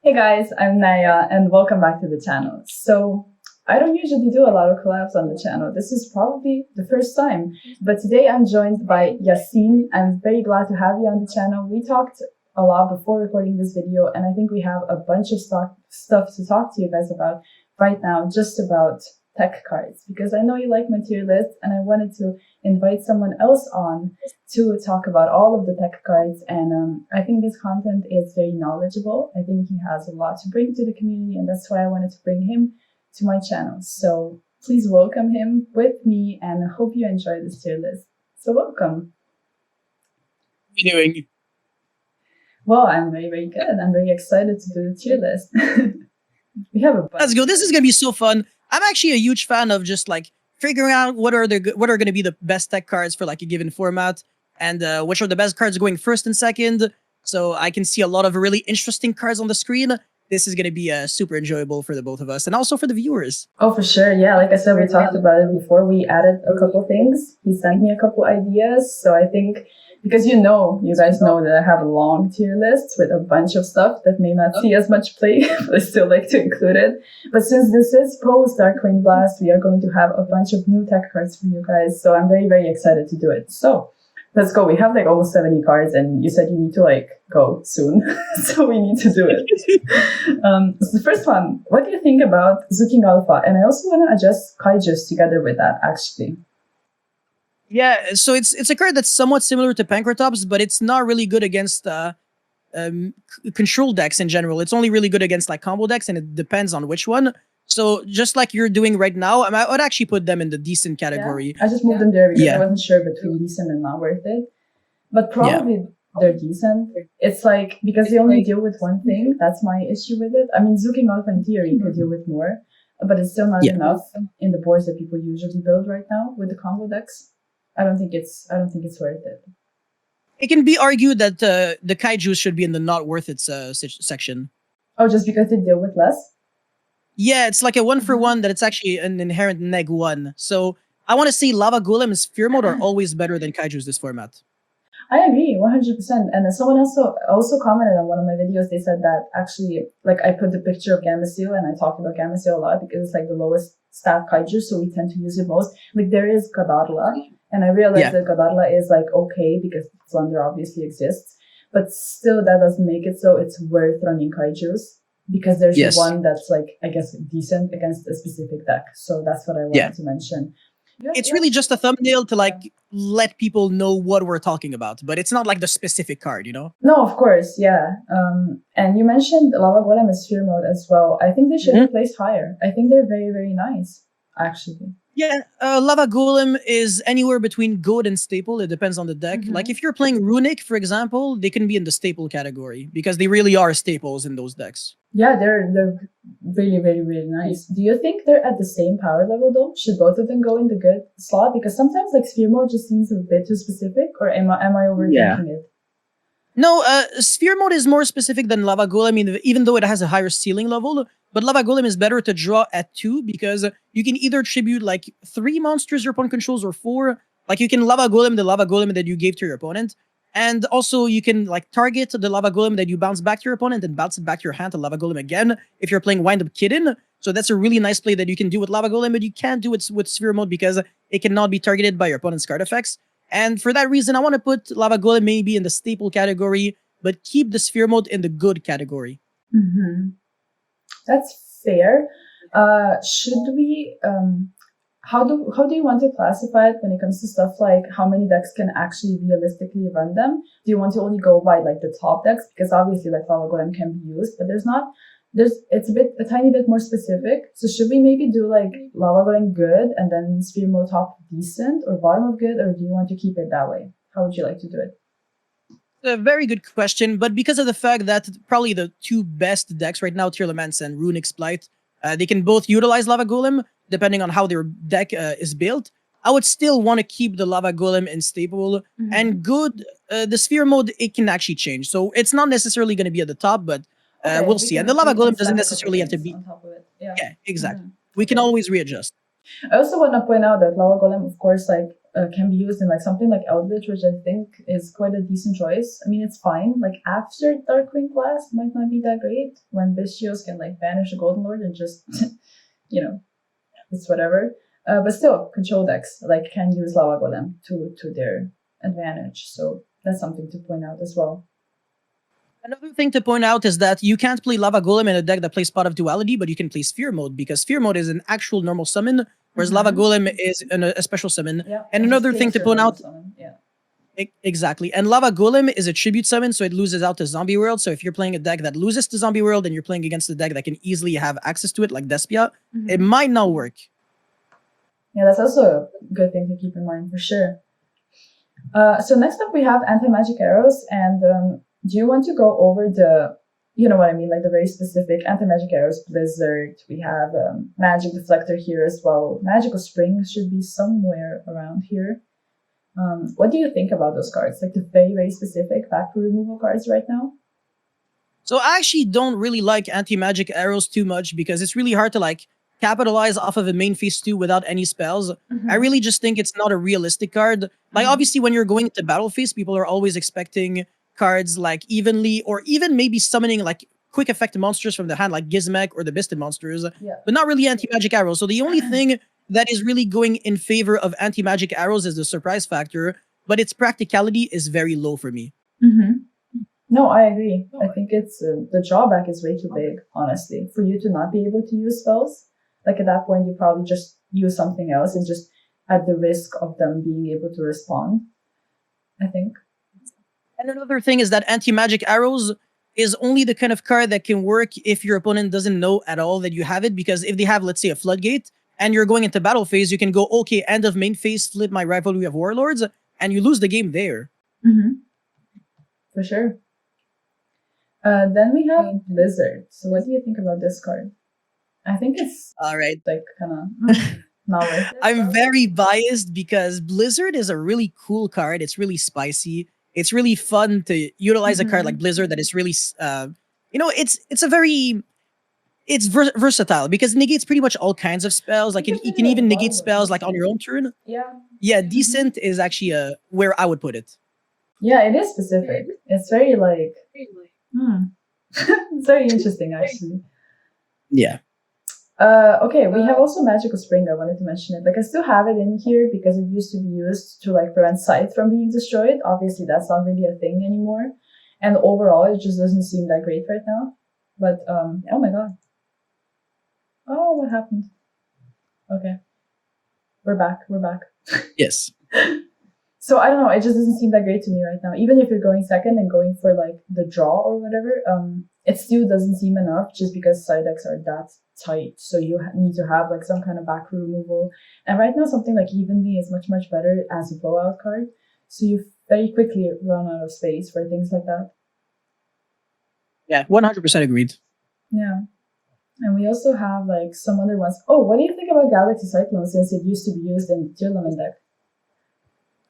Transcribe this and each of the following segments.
Hey guys, I'm Naya and welcome back to the channel. So I don't usually do a lot of collabs on the channel. This is probably the first time, but today I'm joined by Yacine. I'm very glad to have you on the channel. We talked a lot before recording this video and I think we have a bunch of stuff to talk to you guys about right now, just about tech cards, because I know you like materialists and I wanted to invite someone else on to talk about all of the tech cards. And I think this content is very knowledgeable. I think he has a lot to bring to the community, and that's why I wanted to bring him to my channel. So please welcome him with me, and I hope you enjoy this tier list. So welcome. How are you doing? Well, I'm very, very good. I'm very excited to do the tier list. We have a bunch. Let's go. This is gonna be so fun. I'm actually a huge fan of just like figuring out what are going to be the best tech cards for like a given format, and which are the best cards going first and second. So I can see a lot of really interesting cards on the screen. This is going to be super enjoyable for the both of us and also for the viewers. Oh, for sure. Yeah, like I said, we talked about it before. We added a couple things. He sent me a couple ideas. So I think, because you guys know that I have a long tier list with a bunch of stuff that may not see as much play, but I still like to include it. But since this is post Darkwing Blast, we are going to have a bunch of new tech cards for you guys. So I'm very, very excited to do it. So let's go. We have like almost 70 cards and you said you need to like go soon. So we need to do it. So the first one, what do you think about Zuking Alpha? And I also want to adjust Kaijus together with that, actually. Yeah, so it's a card that's somewhat similar to Pankratops, but it's not really good against control decks in general. It's only really good against like combo decks, and it depends on which one. So just like you're doing right now, I would actually put them in the decent category. Yeah, I just moved them there because I wasn't sure between decent and not worth it. But probably they're decent. It's like, because they only deal with one thing, that's my issue with it. I mean, Zuking Alpha in theory could deal with more, but it's still not enough in the boards that people usually build right now with the combo decks. I don't think it's worth it. It can be argued that the kaiju should be in the not worth it section. Oh, just because they deal with less? Yeah, it's like a 1-for-1 that it's actually an inherent neg-1. So I want to say Lava Golem and Sphere Mode are always better than kaijus this format. I agree, 100%. And someone also commented on one of my videos. They said that actually, like, I put the picture of Gameciel and I talk about Gameciel a lot because it's like the lowest stat kaiju, so we tend to use it most. Like, there is Kadarla, and I realized that Kadarla is like okay because Plunder obviously exists, but still that doesn't make it so it's worth running kaijus because there's one that's like, I guess, decent against a specific deck. So that's what I wanted to mention. It's really just a thumbnail to like let people know what we're talking about, but it's not like the specific card, you know? No, of course, yeah. And you mentioned Lava Golem and Sphere Mode as well. I think they should be placed higher. I think they're very, very nice, actually. Yeah, Lava Golem is anywhere between good and staple. It depends on the deck. Like if you're playing Runic, for example, they can be in the staple category because they really are staples in those decks. Yeah, they're really, really, really nice. Do you think they're at the same power level though? Should both of them go in the good slot? Because sometimes like Sphere Mode just seems a bit too specific, or am I overthinking it? No, Sphere Mode is more specific than Lava Golem. I mean, even though it has a higher ceiling level, but Lava Golem is better to draw at 2 because you can either tribute like 3 monsters your opponent controls or 4. Like you can Lava Golem the Lava Golem that you gave to your opponent. And also you can like target the Lava Golem that you bounce back to your opponent and bounce it back to your hand to Lava Golem again if you're playing Wind Up Kitten. So that's a really nice play that you can do with Lava Golem, but you can't do it with Sphere Mode because it cannot be targeted by your opponent's card effects. And for that reason, I want to put Lava Golem maybe in the staple category, but keep the Sphere Mode in the good category. That's fair. Should we how do you want to classify it when it comes to stuff like how many decks can actually realistically run them? Do you want to only go by like the top decks? Because obviously like Lava Golem can be used, but it's a tiny bit more specific. So should we maybe do like Lava Golem good and then Sphere Mode top decent or bottom of good, or do you want to keep it that way? How would you like to do it? A very good question, but because of the fact that probably the 2 best decks right now, Tearlaments and Runic Splight, they can both utilize Lava Golem depending on how their deck is built. I would still want to keep the Lava Golem in staple and good. The Sphere Mode, it can actually change. So it's not necessarily going to be at the top, but we'll see. And the Lava Golem doesn't necessarily have to be. On top of it. Yeah, exactly. We can always readjust. I also want to point out that Lava Golem, of course, like can be used in like something like Eldritch, which I think is quite a decent choice. I mean, it's fine. Like after Darkwing Blast might not be that great when Bestios can like banish the Golden Lord and just, it's whatever. But still, control decks like can use Lava Golem to their advantage. So that's something to point out as well. Another thing to point out is that you can't play Lava Golem in a deck that plays Pot of Duality, but you can play Sphere Mode because Sphere Mode is an actual normal summon, whereas Lava Golem is a special summon. Yeah, and another thing to point out, exactly, and Lava Golem is a tribute summon, so it loses out to Zombie World. So if you're playing a deck that loses to Zombie World and you're playing against a deck that can easily have access to it, like Despia, it might not work. Yeah, that's also a good thing to keep in mind for sure. So next up we have anti-magic arrows, and do you want to go over the, you know what I mean, like the very specific anti-magic arrows, Blizzard, we have Magic Deflector here as well. Magical Spring should be somewhere around here. What do you think about those cards? Like the very, very specific back removal cards right now? So I actually don't really like anti-magic arrows too much because it's really hard to like capitalize off of a main phase 2 without any spells. I really just think it's not a realistic card. Like obviously when you're going into battle phase, people are always expecting cards like evenly or even maybe summoning like quick effect monsters from the hand like Gizmek or the Bisted monsters, but not really anti-magic arrows. So the only thing that is really going in favor of anti-magic arrows is the surprise factor, but its practicality is very low for me. No, I agree. I think it's the drawback is way too big, honestly, for you to not be able to use spells. Like at that point, you probably just use something else and just at the risk of them being able to respond, I think. And another thing is that anti-magic arrows is only the kind of card that can work if your opponent doesn't know at all that you have it, because if they have, let's say, a floodgate, and you're going into battle phase, you can go, okay, end of main phase, flip my Rivalry of Warlords, and you lose the game there. For sure. Then we have Blizzard. So what do you think about this card? I think it's all right. Like kind of not worth it. I'm very biased because Blizzard is a really cool card. It's really spicy. It's really fun to utilize a card like Blizzard that is really, it's versatile because it negates pretty much all kinds of spells. Like you can even negate spells like on your own turn. Yeah, decent is actually where I would put it. Yeah, it is specific. It's very like, it's very interesting actually. Yeah. Okay, we have also Magical Spring. I wanted to mention it. Like, I still have it in here because it used to be used to like prevent Scythe from being destroyed. Obviously, that's not really a thing anymore. And overall, it just doesn't seem that great right now. But, oh my god. Oh, what happened? Okay. We're back. Yes. So, I don't know. It just doesn't seem that great to me right now. Even if you're going second and going for like the draw or whatever, it still doesn't seem enough just because side decks are that tight. So you need to have like some kind of back removal. And right now, something like Evenly is much, much better as a blowout card. So you very quickly run out of space for things like that. Yeah, 100% agreed. Yeah. And we also have like some other ones. Oh, what do you think about Galaxy Cyclone since it used to be used in the Tier Limit deck?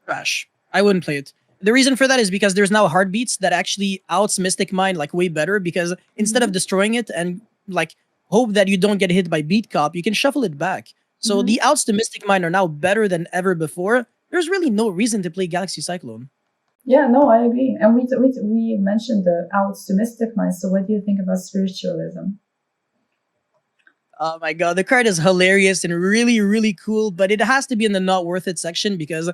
Trash. I wouldn't play it. The reason for that is because there's now Heartbeats that actually outs Mystic Mine like way better, because instead of destroying it and like hope that you don't get hit by Beat Cop, you can shuffle it back. So the outs to Mystic Mine are now better than ever before. There's really no reason to play Galaxy Cyclone. Yeah, no, I agree. And we mentioned the outs to Mystic Mine. So what do you think about Spiritualism? Oh my god, the card is hilarious and really, really cool, but it has to be in the not worth it section because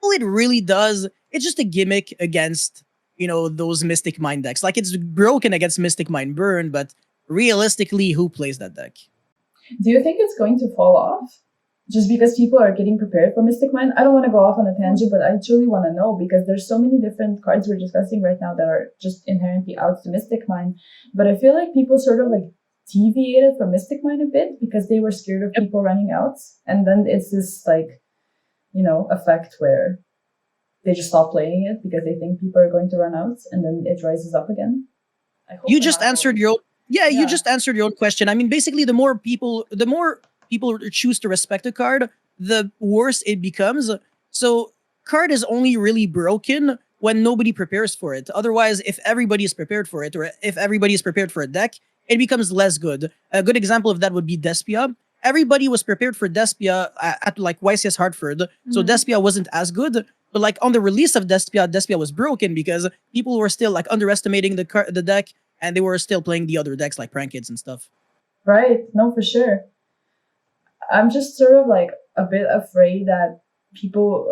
all it really does, it's just a gimmick against, those Mystic Mine decks. Like, it's broken against Mystic Mine Burn, but realistically, who plays that deck? Do you think it's going to fall off? Just because people are getting prepared for Mystic Mine? I don't want to go off on a tangent, but I truly want to know because there's so many different cards we're discussing right now that are just inherently outs to Mystic Mine. But I feel like people sort of like deviated from Mystic Mine a bit because they were scared of people running outs. And then it's this like, effect where they just stop playing it because they think people are going to run out, and then it rises up again. You just answered your own. Yeah, you just answered your own question. I mean, basically, the more people choose to respect a card, the worse it becomes. So, card is only really broken when nobody prepares for it. Otherwise, if everybody is prepared for it, or if everybody is prepared for a deck, it becomes less good. A good example of that would be Despia. everybody was prepared for Despia at like YCS Hartford, so Despia wasn't as good. But like on the release of Despia, Despia was broken because people were still like underestimating the deck, and they were still playing the other decks like Prank Kids and stuff. Right. No, for sure. I'm just sort of like a bit afraid that people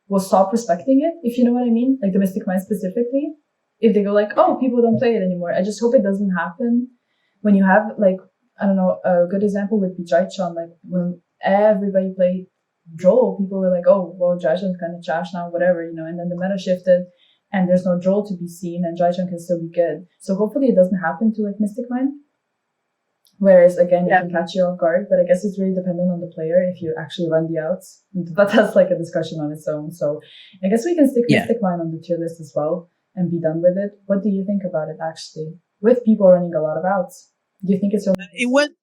will stop respecting it, if you know what I mean, like the Mystic Mind specifically. If they go like, oh, people don't play it anymore. I just hope it doesn't happen when you have like, I don't know, a good example would be Jaichon. Like when everybody played Droll, people were like, oh, well, Jaichon's kind of trash now, whatever, you know, and then the meta shifted and there's no Droll to be seen and Jaichon can still be good. So hopefully it doesn't happen to like Mystic Mind. Whereas again, it can catch you off guard, but I guess it's really dependent on the player if you actually run the outs. But that's like a discussion on its own. So I guess we can stick Mystic Mind on the tier list as well and be done with it. What do you think about it actually? With people running a lot of outs, do you think it's it went?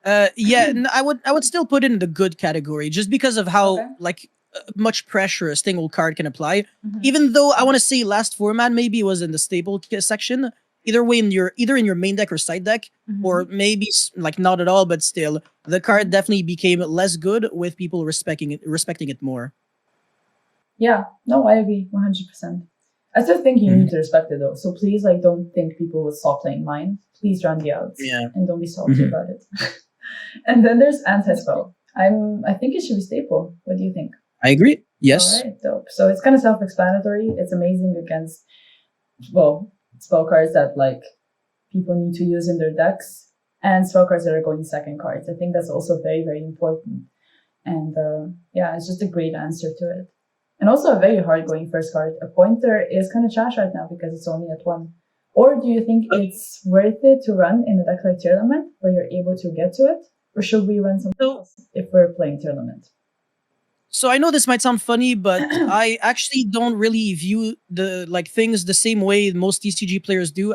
I would still put it in the good category just because of how like much pressure a single card can apply. Even though I want to say last format maybe it was in the staple section. Either way, either in your main deck or side deck, or maybe like not at all, but still, the card definitely became less good with people respecting it more. Yeah, no, I agree 100%. I still think you need to respect it though. So please, like, don't think people will stop playing mine. Please run the outs, and don't be salty about it. And then there's anti-spell. I think it should be staple. What do you think? I agree. Yes. All right, dope. So it's kind of self-explanatory. It's amazing against, well, spell cards that like people need to use in their decks and spell cards that are going second cards. I think that's also very, very important. And yeah, it's just a great answer to it. And also a very hard going first card. A pointer is kind of trash right now because it's only at 1. Or do you think it's worth it to run in a deck like Tournament where you're able to get to it? Or should we run something else if we're playing Tournament? So I know this might sound funny, but I actually don't really view the like things the same way most TCG players do.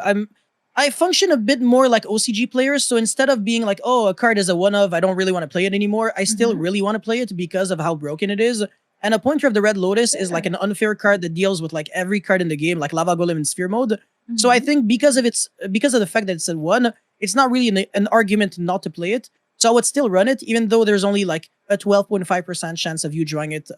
I function a bit more like OCG players. So instead of being like, oh, a card is a one of, I don't really want to play it anymore. I still really want to play it because of how broken it is. And a Pointer of the Red Lotus is like an unfair card that deals with like every card in the game, like Lava Golem in Sphere mode. So I think because of the fact that it's a 1, it's not really an argument not to play it. So I would still run it, even though there's only like a 12.5% chance of you drawing it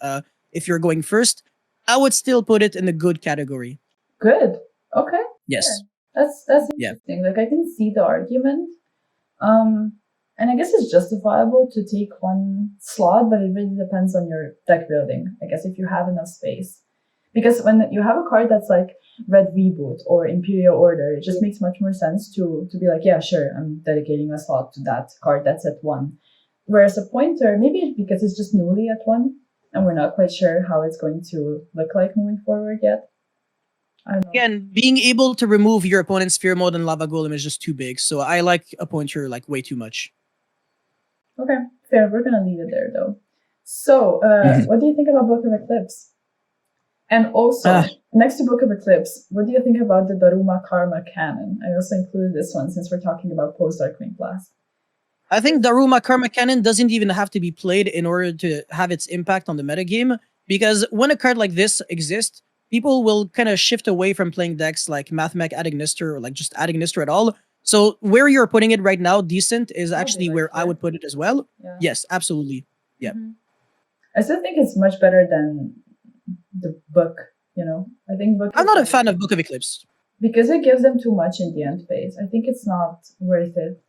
if you're going first. I would still put it in the good category. Good. Okay. Yes. Yeah. That's interesting. Like I can see the argument. And I guess it's justifiable to take one slot, but it really depends on your deck building. I guess if you have enough space. Because when you have a card that's like Red Reboot or Imperial Order, it just makes much more sense to be like, yeah, sure, I'm dedicating a slot to that card that's at 1. Whereas a pointer, maybe because it's just newly at 1, and we're not quite sure how it's going to look like moving forward yet. I don't know. Again, being able to remove your opponent's Sphere Mode and Lava Golem is just too big, so I like a pointer like way too much. Okay, fair. We're gonna leave it there though. So, what do you think about Book of Eclipse? And also, next to Book of Eclipse, what do you think about the Daruma Karma canon? I also included this one since we're talking about post-Darkwing Blast. I think Daruma Karma Cannon doesn't even have to be played in order to have its impact on the metagame, because when a card like this exists, people will kind of shift away from playing decks like Mathmech Adignister or like just Adignister at all. So where you're putting it right now, decent, is actually where I would put it as well. Yeah. Yes, absolutely. Yeah. I still think it's much better than the book, you know. I think book. I'm not a fan of Book of Eclipse. Because it gives them too much in the end phase. I think it's not worth it.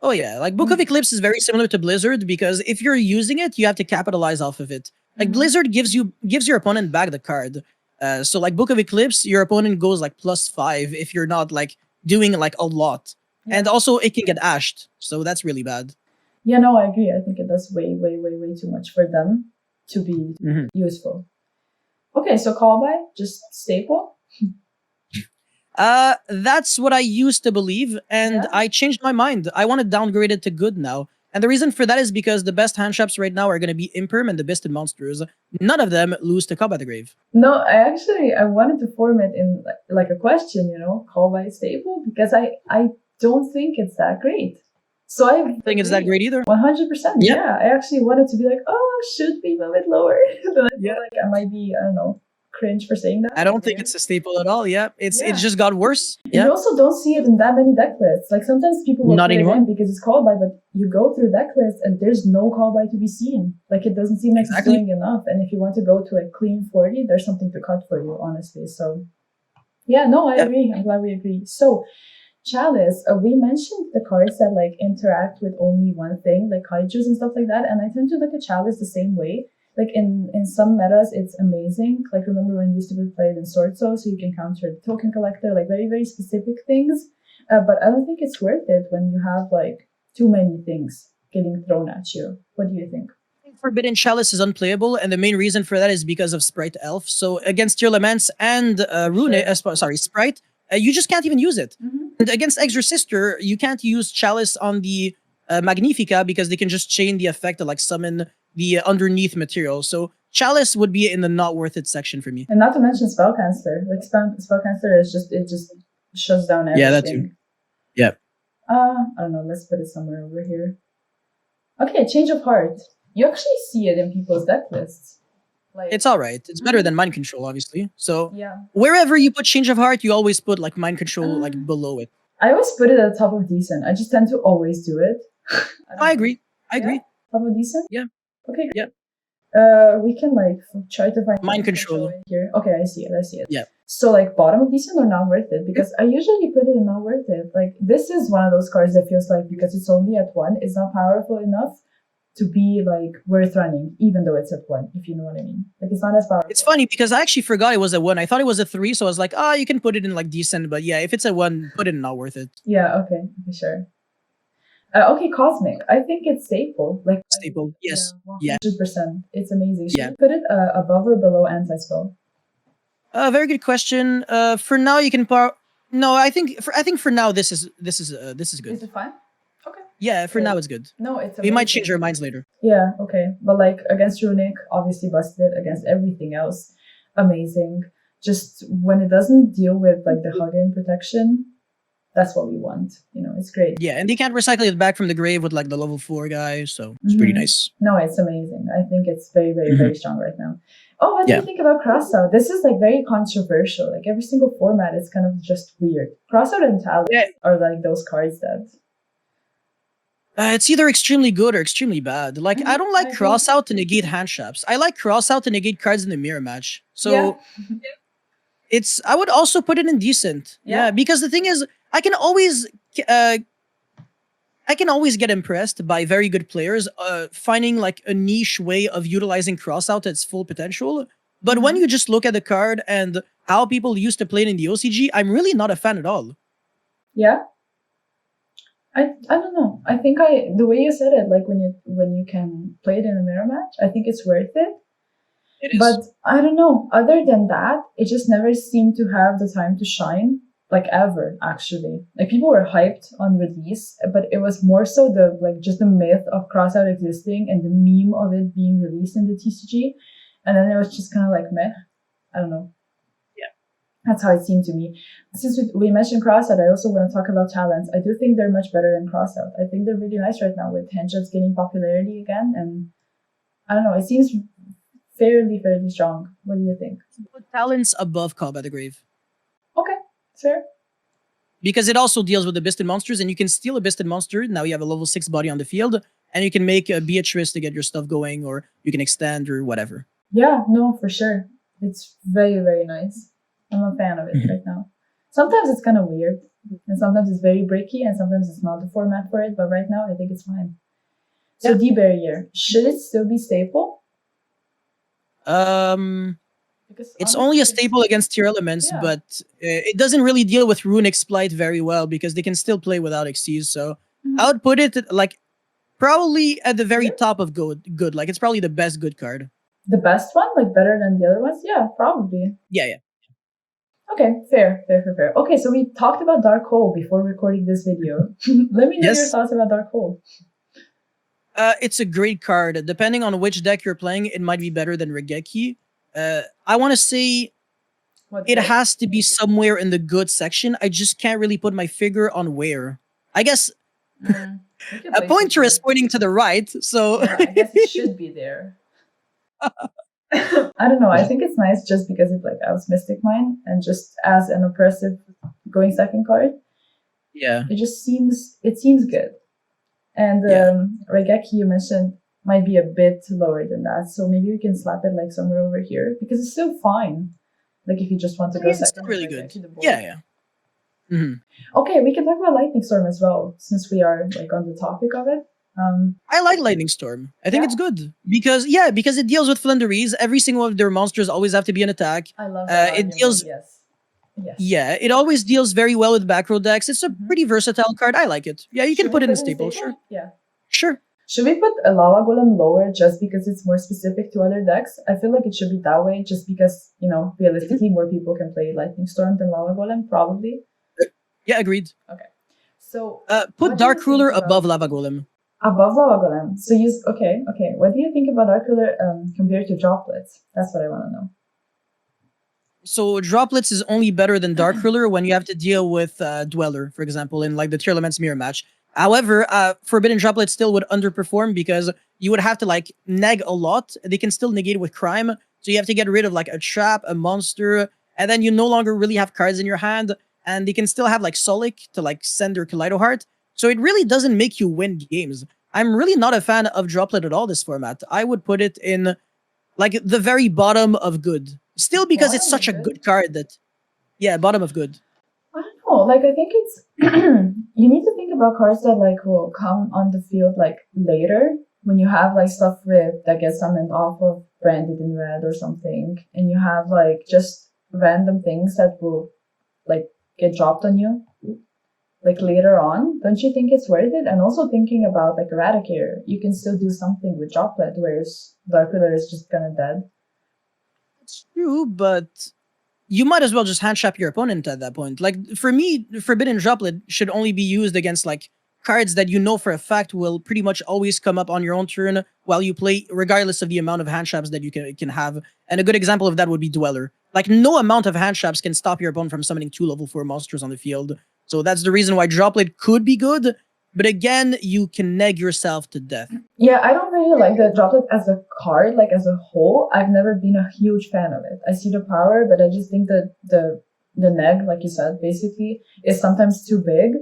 Oh yeah, like Book of Eclipse is very similar to Blizzard because if you're using it, you have to capitalize off of it. Like Blizzard gives your opponent back the card. So like Book of Eclipse, your opponent goes like +5 if you're not like doing like a lot. Yeah. And also it can get ashed. So that's really bad. Yeah, no, I agree. I think it does way too much for them to be useful. Okay, so call by, just staple? That's what I used to believe, and I changed my mind. I want to downgrade it to good now. And the reason for that is because the best hand traps right now are going to be Imperm and the Bisted Monsters. None of them lose to Call by the Grave. No, I wanted to form it in like a question, you know, call by staple, because I don't think it's that great. So I think it's that great either. 100%. Yeah, I actually wanted to be like, oh, should we move it lower? But I feel like I might be, I don't know, cringe for saying that. I don't think it's a staple at all. Yeah, it Yeah. just got worse. You Yeah, also don't see it in that many deck lists. Like sometimes people will Not put it anymore. in because it's called by, but you go through deck lists and there's no call by to be seen. Like it doesn't seem like Exactly. it's doing enough. And if you want to go to like clean 40, there's something to cut for you, honestly. So yeah, no, I Yeah. agree. I'm glad we agree. So Chalice, we mentioned the cards that like interact with only one thing, like kaijus and stuff like that. And I tend to look at Chalice the same way. Like in some metas, it's amazing. Like remember when it used to be played in Swordso, so you can counter the token collector, like very, very specific things. But I don't think it's worth it when you have like too many things getting thrown at you. What do you think? Forbidden Chalice is unplayable, and the main reason for that is because of Sprite Elf. So against Tearlaments and Rune, Sprite, you just can't even use it. And against Exorcister, you can't use Chalice on the Magnifica because they can just chain the effect to like summon the underneath material. So Chalice would be in the not worth it section for me. And not to mention Spellcaster. Like Spellcaster is just shuts down everything. Yeah, that too. Yeah. I don't know. Let's put it somewhere over here. Okay, Change of Heart. You actually see it in people's deck lists. Like It's all right. It's better than Mind Control, obviously. So yeah. wherever you put Change of Heart, you always put like Mind Control like below it. I always put it at the top of Decent. I just tend to always do it. I agree. I agree. Top of Decent? Yeah. Okay. Yeah. We can like try to find Mind Control in here. Okay, I see it. Yeah. So like bottom of Decent or not worth it? Because I usually put it in not worth it. Like this is one of those cards that feels like because it's only at 1, it's not powerful enough to be like worth running, even though it's at 1, if you know what I mean. Like it's not as powerful. It's funny because I actually forgot it was a 1. I thought it was a 3, so I was like, you can put it in like Decent, but yeah, if it's a 1, put it in not worth it. Yeah, okay, sure. Okay, Cosmic. I think it's staple. Like Staple. Yes. Yeah, 100%. It's amazing. Should Yeah. you put it above or below anti-spell? Very good question. For now, you can No, I think for now this is good. Is it fine? Okay. Yeah, for now it's good. No, it's amazing. We might change our minds later. Yeah, okay. But like against Runic, obviously busted. Against everything else, amazing. Just when it doesn't deal with like the Hagen protection, that's what we want. You know, it's great. Yeah, and they can't recycle it back from the grave with like the level 4 guy, so it's pretty nice. No, it's amazing. I think it's very, very, very strong right now. Oh, what do you think about Crossout? This is like very controversial. Like every single format is kind of just weird. Crossout and Talent are like those cards that it's either extremely good or extremely bad. Like I don't like Crossout to negate hand traps. I like Crossout to negate cards in the mirror match. So I would also put it in Decent. Yeah, because the thing is, I can always get impressed by very good players finding like a niche way of utilizing Crossout at its full potential. But when you just look at the card and how people used to play it in the OCG, I'm really not a fan at all. Yeah. I don't know. I think the way you said it, like when you can play it in a mirror match, I think it's worth it. It is. But I don't know. Other than that, it just never seemed to have the time to shine. Like ever, actually. Like people were hyped on release, but it was more so just the myth of Crossout existing and the meme of it being released in the TCG. And then it was just kind of like meh. I don't know. Yeah. That's how it seemed to me. Since we mentioned Crossout, I also want to talk about talents. I do think they're much better than Crossout. I think they're really nice right now with Henchets gaining popularity again. And I don't know, it seems fairly strong. What do you think? Put talents above Call by the Grave. Okay. Fair. Because it also deals with the Bisted monsters, and you can steal a Bisted monster. Now you have a level 6 body on the field, and you can make a Beatrice to get your stuff going, or you can extend or whatever. Yeah, no, for sure. It's very, very nice. I'm a fan of it right now. Sometimes it's kind of weird, and sometimes it's very breaky, and sometimes it's not the format for it, but right now I think it's fine. So D-Barrier, should it still be staple? Because it's only a staple against tier elements, but it doesn't really deal with Runic Splight very well because they can still play without Xyz. So I would put it like probably at the very top of good. Like it's probably the best good card. The best one? Like better than the other ones? Yeah, probably. Yeah. Okay, fair. Okay, so we talked about Dark Hole before recording this video. Let me know your thoughts about Dark Hole. It's a great card. Depending on which deck you're playing, it might be better than Regeki. I want to say it has to be somewhere in the good section. I just can't really put my finger on where. I guess a pointer is pointing to the right, so I guess it should be there. I don't know. I think it's nice just because it like outs Mystic Mine and just as an oppressive going second card. Yeah. It seems good. And Yeah. Regeki you mentioned might be a bit lower than that, so maybe we can slap it like somewhere over here because it's still fine. Like if you just want to I go mean, it's still second and really good. Regeki the board. Yeah, yeah. hmm Okay, we can talk about Lightning Storm as well since we are like on the topic of it. I like Lightning Storm. I think Yeah? it's good because it deals with Flanderies. Every single one of their monsters always have to be an attack. I love that It argument. deals Yes. Yes. Yeah, it always deals very well with back row decks. It's a Mhm. pretty versatile card. I like it. Yeah, you Should can we put it in put staple. Sure. Yeah. Sure. Should we put a Lava Golem lower just because it's more specific to other decks? I feel like it should be that way just because, you know, realistically more people can play Lightning Storm than Lava Golem, probably. Yeah, agreed. Okay. So Put Dark Ruler above Lava Golem. above Lava Golem. So use okay. What do you think about Dark Ruler compared to Droplets? That's what I want to know. So Droplets is only better than Dark Ruler when you have to deal with Dweller, for example, in like the Tier Elements mirror match. However, Forbidden Droplets still would underperform because you would have to like neg a lot. They can still negate with crime, so you have to get rid of like a trap, a monster, and then you no longer really have cards in your hand. And they can still have like Solic to like send their Kaleido Heart. So it really doesn't make you win games. I'm really not a fan of Droplet at all this format. I would put it in like the very bottom of good. Still because it's such a good card that bottom of good. I don't know. Like I think it's you need to think about cards that like will come on the field like later when you have like stuff with that gets summoned off of Branded in Red or something, and you have like just random things that will like get dropped on you like later on. Don't you think it's worth it? And also thinking about like Eradicator, you can still do something with Droplet, whereas Dark Ruler is just kind of dead. It's true, but you might as well just hand trap your opponent at that point. Like for me, Forbidden Droplet should only be used against like cards that you know for a fact will pretty much always come up on your own turn while you play, regardless of the amount of hand traps that you can have. And a good example of that would be Dweller. Like no amount of hand traps can stop your opponent from summoning 2 level 4 monsters on the field. So that's the reason why Droplet could be good. But again, you can neg yourself to death. Yeah, I don't really like the Droplet as a card, like as a whole. I've never been a huge fan of it. I see the power, but I just think that the neg, like you said, basically, is sometimes too big.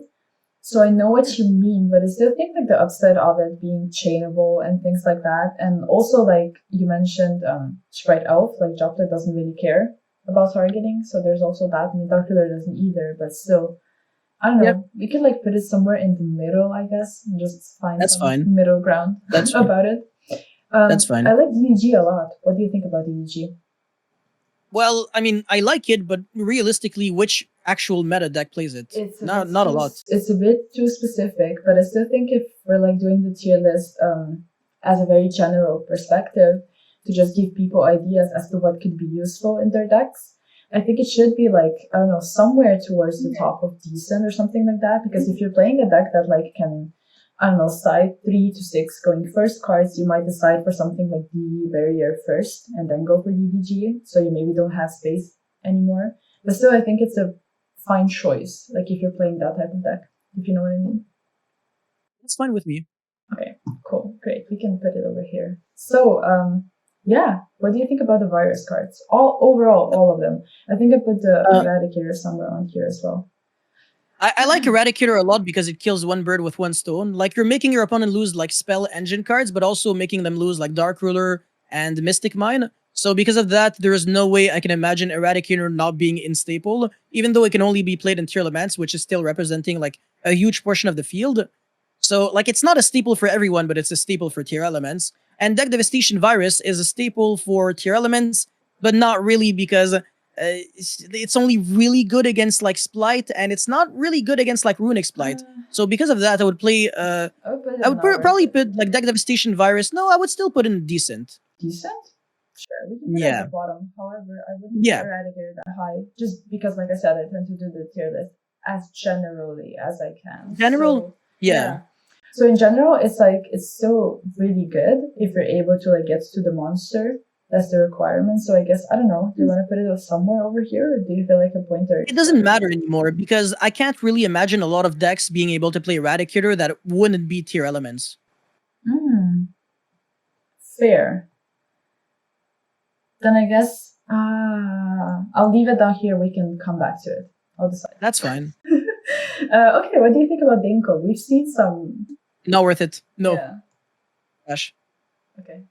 So I know what you mean, but I still think like the upside of it being chainable and things like that. And also like you mentioned Sprite Elf, like Droplet doesn't really care about targeting. So there's also that. I mean, Dark Ruler doesn't either, but still. I don't know. Yep. We could like put it somewhere in the middle, I guess, and just find That's some fine. middle ground That's fine. about it. That's fine. I like DDG a lot. What do you think about DDG? Well, I mean, I like it, but realistically, which actual meta deck plays it? Not a lot. It's a bit too specific, but I still think if we're like doing the tier list as a very general perspective to just give people ideas as to what could be useful in their decks, I think it should be like, I don't know, somewhere towards the top of decent or something like that. Because if you're playing a deck that like can, I don't know, side 3 to 6 going first cards, you might decide for something like the barrier first and then go for DDG. So you maybe don't have space anymore. But still, I think it's a fine choice. Like if you're playing that type of deck, if you know what I mean. That's fine with me. Okay, cool. Great. We can put it over here. So, yeah, what do you think about the virus cards? All of them. I think I put the Eradicator somewhere on here as well. I like Eradicator a lot because it kills one bird with one stone. Like you're making your opponent lose like spell engine cards, but also making them lose like Dark Ruler and Mystic Mine. So because of that, there is no way I can imagine Eradicator not being in staple, even though it can only be played in tier elements, which is still representing like a huge portion of the field. So like it's not a staple for everyone, but it's a staple for tier elements. And Deck Devastation Virus is a staple for tier elements, but not really because it's only really good against like Splight, and it's not really good against like Runic Splight. So because of that, I would play. I would probably put like Deck Devastation Virus. No, I would still put in decent. Decent? Sure, we can put it at the bottom. However, I wouldn't put Eradicator that high, just because, like I said, I tend to do the tier list as generally as I can. Yeah. So in general, it's like it's still really good if you're able to like get to the monster. That's the requirement. So I guess I don't know. Do you want to put it somewhere over here, or do you feel like a pointer? It doesn't matter anymore because I can't really imagine a lot of decks being able to play Eradicator that wouldn't be tier elements. Fair. Then I guess I'll leave it down here. We can come back to it. I'll decide. That's fine. Okay, what do you think about Dinko? We've seen some. Not worth it. No. Yeah. Gosh. Okay.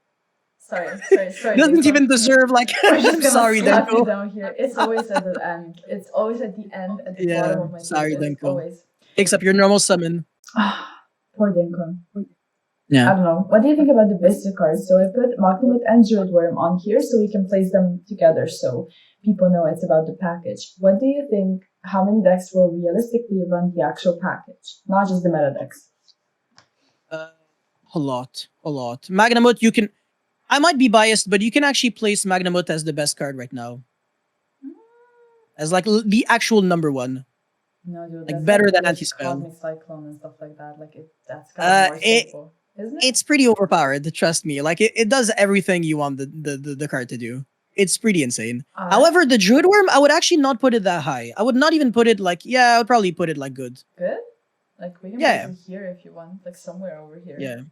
Sorry. Doesn't Dinko. even deserve like. I'm just I'm gonna sorry, slap you Denko. down here. It's always at the end. It's always at the end, at the bottom of my Sorry, playlist. Denko. Always. Picks up your normal summon. Poor Dinko. I Yeah. don't know. What do you think about the Vista cards? So I put Maknamet and Druidworm on here so we can place them together so people know it's about the package. What do you think? How many decks will realistically run the actual package? Not just the meta decks. A lot. Magnamut, you can. I might be biased, but you can actually place Magnamut as the best card right now, as like the actual number one. No, dude. Like, That's better than like Anti-Spell. Cosmic Cyclone and stuff like that. Like that's kind of more stable, isn't it? It's pretty overpowered. Trust me. Like it does everything you want the card to do. It's pretty insane. However, the Druidworm, I would actually not put it that high. I would not even put it like, I would probably put it like good. Good? Like we can place it here if you want, like somewhere over here. Yeah.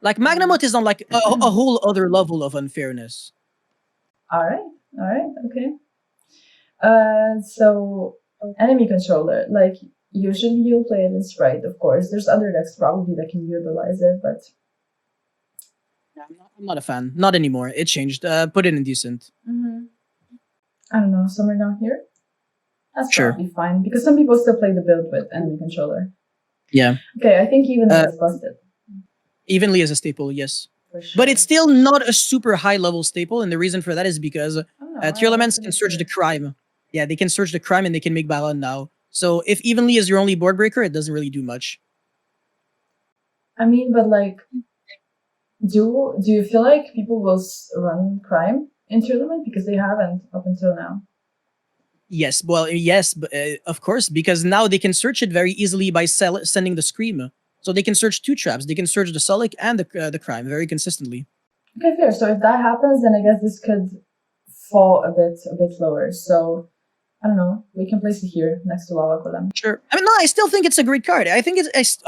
Like Magnamut is on like a whole other level of unfairness. All right, okay. So enemy controller, like usually you'll play it in Sprite, of course. There's other decks probably that can utilize it, but I'm not a fan. Not anymore. It changed. Put it in decent. I don't know, somewhere down here. That's Sure. probably fine because some people still play the build with enemy controller. Yeah. Okay, I think even that's busted. Evenly as a staple, yes. For sure. But it's still not a super high level staple, and the reason for that is because tier elements can search the crime. Yeah, they can search the crime and they can make Baron now. So if Evenly is your only board breaker, it doesn't really do much. I mean, but like, do you feel like people will run crime in tournament because they haven't up until now? Yes, well, yes, but, of course, because now they can search it very easily by sending the Scream. So they can search two traps. They can search the Solic and the crime very consistently. Okay, fair. So if that happens, then I guess this could fall a bit lower. So I don't know. We can place it here next to Lava Golem. Sure. I mean, no, I still think it's a great card. I think it's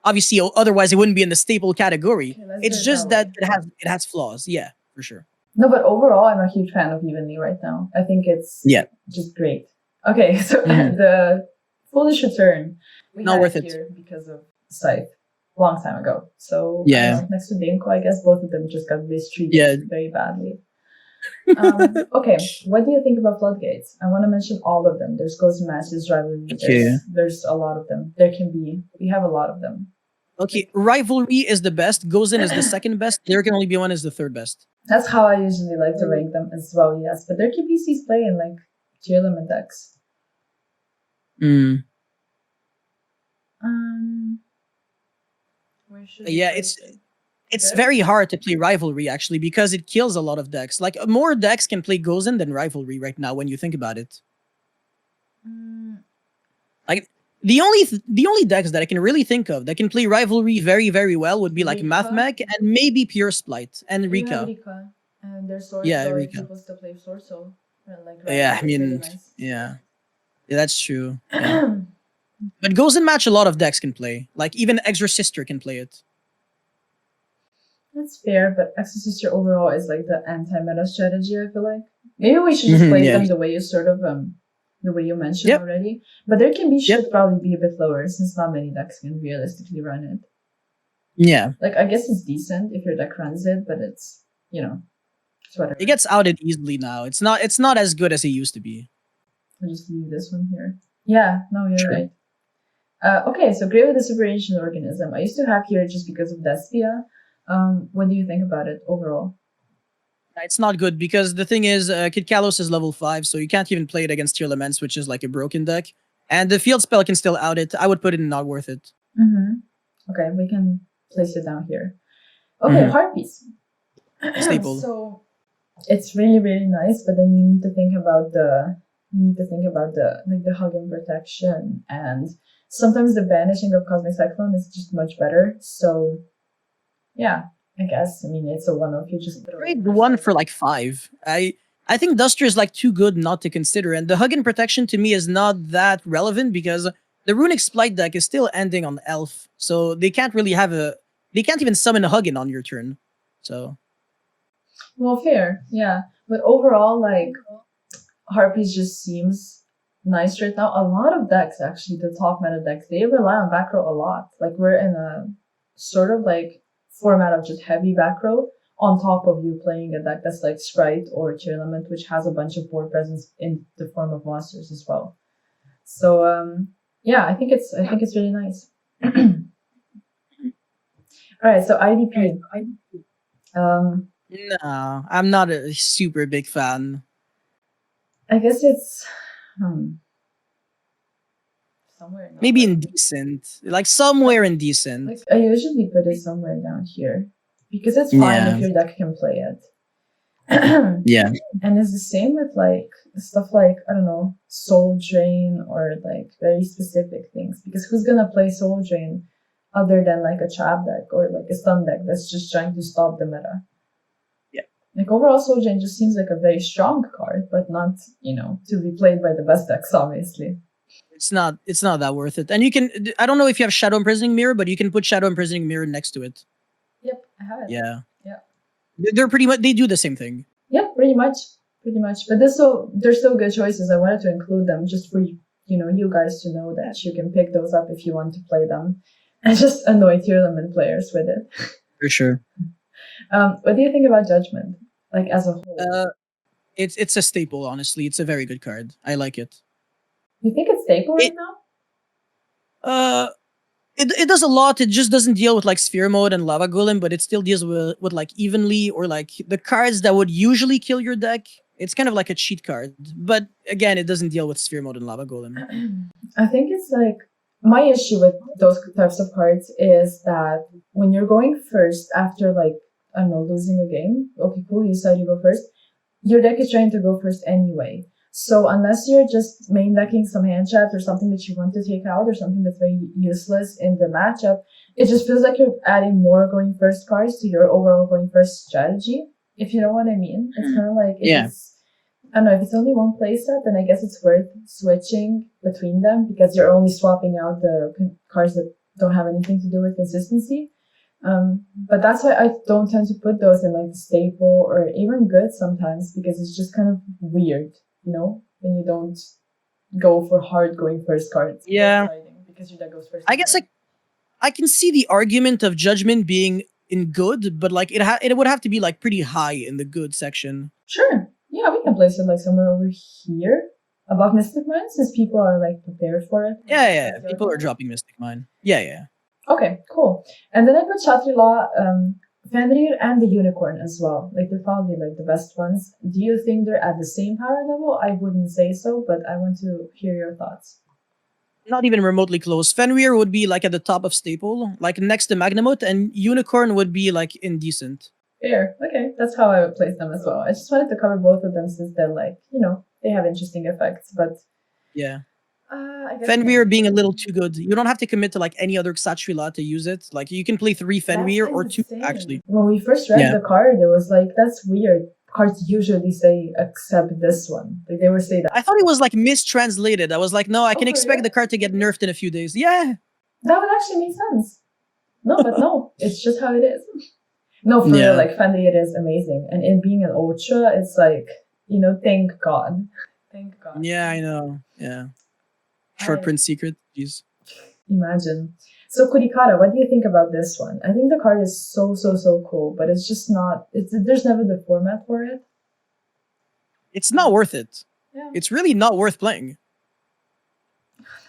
obviously otherwise it wouldn't be in the staple category. Okay, it's just that it has flaws. Yeah, for sure. No, but overall, I'm a huge fan of Evenly right now. I think it's just great. Okay, so the Foolish Return. Not worth it here because of Scythe long time ago. So next to Dinko, I guess both of them just got mistreated very badly. Okay, what do you think about Floodgates? I want to mention all of them. There's Ghost Matches, Rivalry. There's a lot of them. We have a lot of them. Okay, Rivalry is the best. Gozen is the second best. There can only be one is the third best. That's how I usually like to rank them as well, yes. But there can PCs play in like tier limit decks. Yeah, it's very hard to play Rivalry actually because it kills a lot of decks. Like more decks can play Gozen than Rivalry right now when you think about it. Like the only decks that I can really think of that can play Rivalry very, very well would be like Mathmech and maybe Pure Splight and Rika. And their Sword Rika. People still play Sword Soul. Like, I mean, yeah, that's true. Yeah. But Gozen Match a lot of decks can play. Like even Exorcister can play it. That's fair, but Exorcister overall is like the anti-meta strategy, I feel like. Maybe we should just play them the way you the way you mentioned already. But there can be should probably be a bit lower since not many decks can realistically run it. Yeah. Like I guess it's decent if your deck runs it, but it's it's whatever. It gets outed easily now. It's not as good as it used to be. I'll just leave this one here. Yeah, no, you're right. Okay, so Grave of the Superation Organism. I used to have here just because of Despia. What do you think about it overall? It's not good because the thing is, Kid Kalos is level 5, so you can't even play it against Tier Laments, which is like a broken deck. And the field spell can still out it. I would put it in not worth it. Okay, we can place it down here. Okay, Harpies. Staple. So it's really, really nice, but then you need to think about the hug and protection, and sometimes the banishing of Cosmic Cyclone is just much better. So yeah, I guess. I mean, it's a one-off. You just trade one for like 5. I think Duster is like too good not to consider, and the Hug and Protection to me is not that relevant because the Runic Splight deck is still ending on Elf, so they can't really they can't even summon a Huggin on your turn. So Well, fair, yeah. But overall, like Harpies just seems nice right now. A lot of decks, actually, the top meta decks, they rely on back row a lot. Like we're in a sort of like format of just heavy back row on top of you playing a deck that's like Sprite or Tearlament, which has a bunch of board presence in the form of monsters as well. So yeah, I think it's really nice. All right, so IDP. No, I'm not a super big fan. I guess it's somewhere. Maybe indecent, like somewhere indecent. Like I usually put it somewhere down here because it's fine if your deck can play it. Yeah. And it's the same with like stuff like, I don't know, Soul Drain or like very specific things. Because who's gonna play Soul Drain other than like a trap deck or like a stun deck that's just trying to stop the meta? Yeah. Like overall Soul Drain just seems like a very strong card, but not, you know, to be played by the best decks, obviously. It's not that worth it. And you can, I don't know if you have Shadow Imprisoning Mirror, but you can put Shadow Imprisoning Mirror next to it. Yep, I have it. Yeah. Yeah. They're pretty much, they do the same thing. Yeah, pretty much. But they're still good choices. I wanted to include them just for you guys to know that you can pick those up if you want to play them, and just annoy Tearlament players with it. For sure. What do you think about Judgment, like as a whole? It's a staple. Honestly, it's a very good card. I like it. You think it's staple right now? It does a lot. It just doesn't deal with like Sphere Mode and Lava Golem, but it still deals with like Evenly or like the cards that would usually kill your deck. It's kind of like a cheat card. But again, it doesn't deal with Sphere Mode and Lava Golem. I think it's like my issue with those types of cards is that when you're going first after like, I don't know, losing a game, okay, cool, you decide you go first, your deck is trying to go first anyway. So unless you're just main decking some hand traps or something that you want to take out or something that's very useless in the matchup, it just feels like you're adding more going first cards to your overall going first strategy, if you know what I mean. It's kind of like, I don't know, if it's only one playset, then I guess it's worth switching between them because you're only swapping out the cards that don't have anything to do with consistency. But that's why I don't tend to put those in like the staple or even good sometimes because it's just kind of weird. You know, when you don't go for hard going first cards. Yeah. Because your deck goes first. I guess I can see the argument of Judgment being in good, but like it would have to be like pretty high in the good section. Sure. Yeah, we can place it like somewhere over here above Mystic Mine since people are like prepared for it. Yeah. People are dropping Mystic Mine. Yeah. Okay, cool. And then I put Chatrila, Fenrir and the Unicorn as well. Like they're probably like the best ones. Do you think they're at the same power level? I wouldn't say so, but I want to hear your thoughts. Not even remotely close. Fenrir would be like at the top of staple, like next to Magnamut, and Unicorn would be like indecent. Fair. Okay, that's how I would place them as well. I just wanted to cover both of them since they're like, they have interesting effects, but yeah. I guess Fenrir being a little too good. You don't have to commit to like any other Xatrila to use it. Like you can play 3 Fenrir or 2 actually. When we first read the card, it was like, that's weird. Cards usually say accept this one. Like they were saying that. I thought it was like mistranslated. I was like, no, I can expect the card to get nerfed in a few days. Yeah. That would actually make sense. No, but no, it's just how it is. No, for real, like Fenrir is amazing. And in being an ultra, it's like, thank God. Thank God. Yeah, I know. Yeah. Short print secret. Jeez. Imagine. So Kurikara, what do you think about this one? I think the card is so cool, but it's just not. There's never the format for it. It's not worth it. Yeah. It's really not worth playing.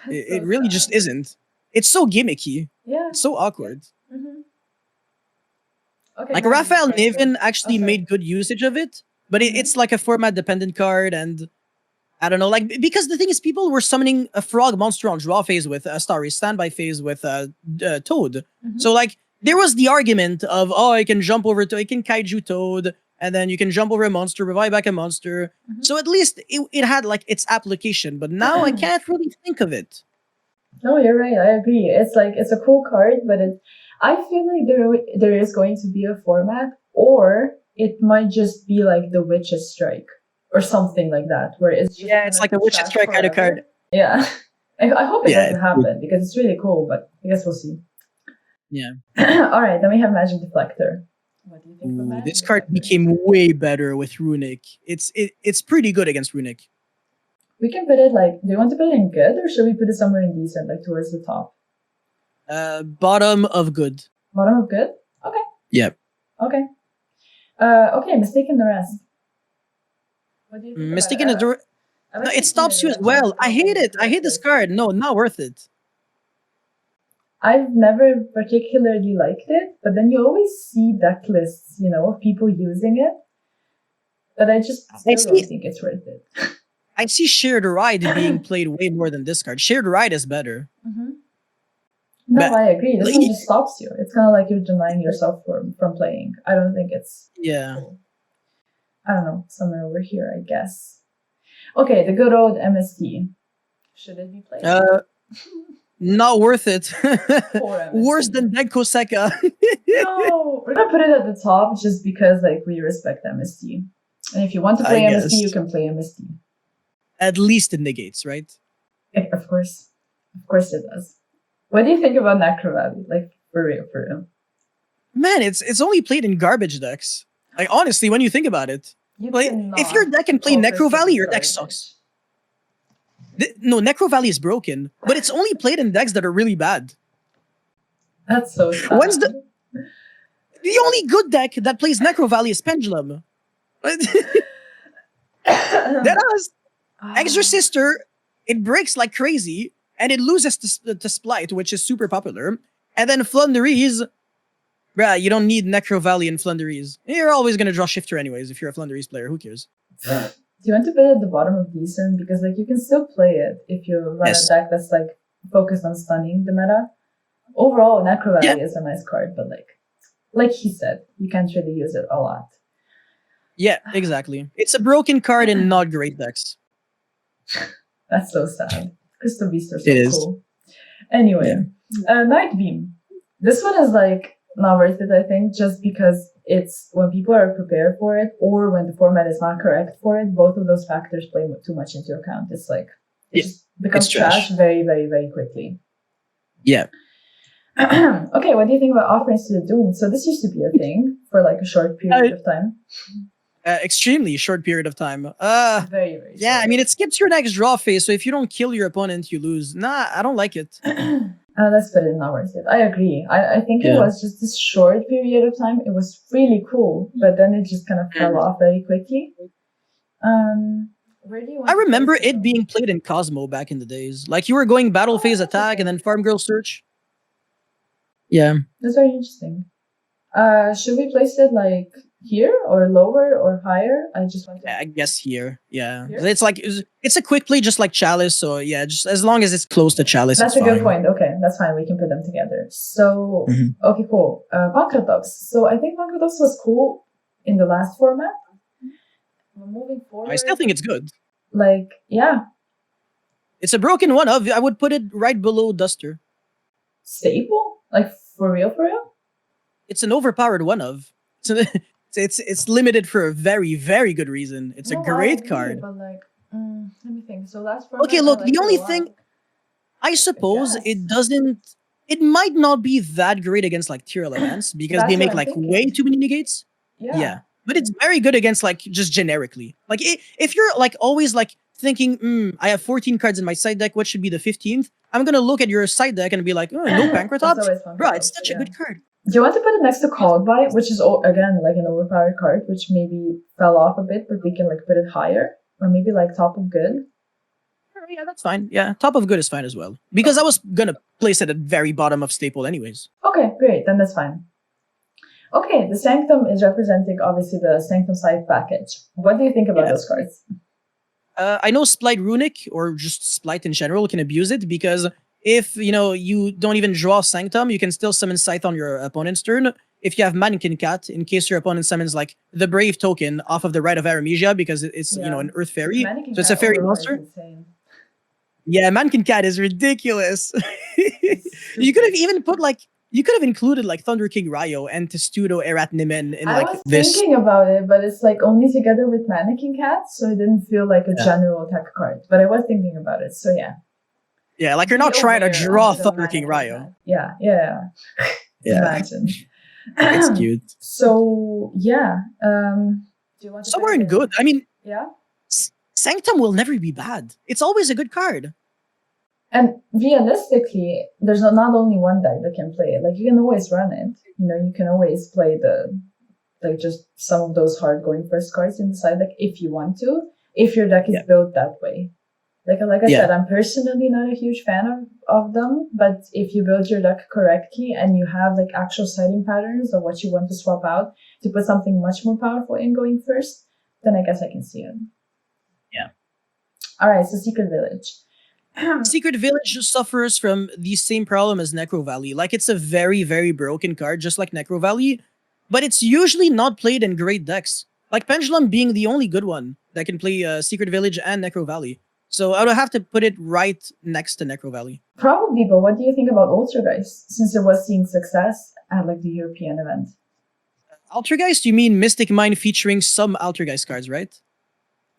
It really just isn't. It's so gimmicky. Yeah. It's so awkward. Mm-hmm. Okay, like Raphael Nevin actually made good usage of it, but it's like a format dependent card, and I don't know, like, because the thing is, people were summoning a frog monster on draw phase with a Starry Standby phase with Toad. Mm-hmm. So, like, there was the argument of, I can jump over to, I can Kaiju Toad, and then you can jump over a monster, revive back a monster. Mm-hmm. So at least it had, like, its application, but now I can't really think of it. No, you're right, I agree. It's like, it's a cool card, but I feel like there is going to be a format, or it might just be like the Witch's Strike. Or something like that, where it's just it's like a Witch's Strike kind of card. Yeah, I hope it doesn't happen because it's really cool, but I guess we'll see. Yeah. All right, then we have Magic Deflector. What do you think of Ooh, Mana this card Defender? became way better with Runic. It's pretty good against Runic. We can put it like, do you want to put it in good or should we put it somewhere in decent, like towards the top? Bottom of good. Bottom of good? Okay. Yep. Okay. Okay, Mistaken the Rest. What do you think Mistaken about is it? I like no, to it see stops you as on well. top I of hate it. the I hate this list. card. No, not worth it. I've never particularly liked it, but then you always see deck lists, you know, of people using it. But I just still don't think it's worth it. I see Shared Ride being played way more than this card. Shared Ride is better. Mm-hmm. No, But- I agree. This one just stops you. It's kind of like you're denying yourself from playing. I don't think it's Yeah. cool. I don't know, somewhere over here, I guess. Okay, the good old MST. Should it be played? Not worth it. Poor MST. Worse than Denko Seka. No, we're gonna put it at the top just because like we respect MST. And if you want to play I MST, guess. you can play MST. At least it negates, right? Of course it does. What do you think about Necro Valley? Like for real. Man, it's only played in garbage decks. Like honestly, when you think about it, You like cannot if your deck can play focus Necro on Valley, your garbage. deck sucks. No, Necro Valley is broken, but it's only played in decks that are really bad. That's so sad. When's the only good deck that plays Necro Valley is Pendulum. That has Exorcister, it breaks like crazy, and it loses to Splight, which is super popular. And then Flunderies, bruh, you don't need Necro Valley and Flunderies. You're always gonna draw Shifter anyways if you're a Flunderies player. Who cares? Do you want to put it at the bottom of decent? Because like you can still play it if you run Yes. a deck that's like focused on stunning the meta. Overall, Necro Valley Yeah. is a nice card, but like he said, you can't really use it a lot. Yeah, exactly. It's a broken card in not great decks. That's so sad. Crystal Beasts are so It is. cool. Anyway, Night Beam. This one is like not worth it, I think, just because it's when people are prepared for it or when the format is not correct for it, both of those factors play too much into account. It's like, it Yeah, just becomes it's trash. trash very, very, very quickly. Yeah. Okay, what do you think about offerings to the Doom? So this used to be a thing for like a short period of time. Extremely short period of time. Very, very Yeah, short. I mean, it skips your next draw phase, so if you don't kill your opponent, you lose. Nah, I don't like it. Let's put it not worth it. I agree. I think it Yeah. was just this short period of time. It was really cool, but then it just kind of fell off very quickly. Where do you want I to remember place it being played in Cosmo back in the days. Like, you were going battle phase attack and then farm girl search. Yeah. That's very interesting. Should we place it like here or lower or higher? I just want to. I guess here. Yeah. Here? It's like, it's a quick play just like Chalice, so yeah, just as long as it's close to Chalice, That's it's a good fine. point. Okay, that's fine. We can put them together. So, Mhm. okay, cool. Pancratops. So I think Pancratops was cool in the last format. Moving forward, I still think it's good. like, yeah, It's a broken one of. I would put it right below Duster. staple? Like, for real, for real? It's an overpowered one of. It's limited for a very, very good reason. It's No, a I great agree, card. But like, let me think. So last format, Okay, I look, liked the it a only lot. thing I suppose guess. it doesn't. It might not be that great against like tier elements because That's they what make I'm like thinking. way too many negates. Yeah. But it's very good against like just generically. Like if you're like always like thinking, I have 14 cards in my side deck, what should be the 15th? I'm gonna look at your side deck and be like, oh, no It's Pancratops? always fun. Bro, it's such a good card. Do you want to put it next to Called By, which is again like an overpowered card, which maybe fell off a bit, but we can like put it higher, or maybe like Top of Good. Yeah, that's fine. Yeah, top of good is fine as well. Because I was gonna place it at very bottom of staple anyways. Okay, great. Then that's fine. Okay, the Sanctum is representing obviously the Sanctum side package. What do you think about Yeah. those cards? I know Splight Runic or just Splight in general can abuse it because if you don't even draw Sanctum, you can still summon Scythe on your opponent's turn. If you have Mannequin Cat, in case your opponent summons like the Brave token off of the Rite of Aramesia because it's an Earth Fairy, Mannequin so it's a Cat fairy overall is monster. insane. Yeah, Mannequin Cat is ridiculous. You could have even put like you could have included like Thunder King Ryo and Testudo Erat Nimen in I like was this. thinking about it, but it's like only together with Mannequin Cat, so it didn't feel like a Yeah. general attack card. But I was thinking about it, so yeah. Yeah, like you're not Be trying to aware draw of the Thunder King Mannequin Ryo. Cat. Yeah. Yeah. Imagine. It's cute. So yeah, do you want to Somewhere pick in good. I mean, Yeah. Sanctum will never be bad. It's always a good card. And realistically, there's not only one deck that can play it. Like, you can always run it. You know, you can always play just some of those hard going first cards in the side deck if you want to, if your deck is built that way. Like I said, I'm personally not a huge fan of them, but if you build your deck correctly and you have like actual siding patterns of what you want to swap out to put something much more powerful in going first, then I guess I can see it. Yeah. All right, so Secret Village. Secret Village suffers from the same problem as Necro Valley. Like, it's a very, very broken card, just like Necro Valley, but it's usually not played in great decks. Like Pendulum being the only good one that can play Secret Village and Necro Valley. So I would have to put it right next to Necro Valley. Probably, but what do you think about Ultrageist, since it was seeing success at like the European event? Altergeist, you mean Mystic Mine featuring some Altergeist cards, right?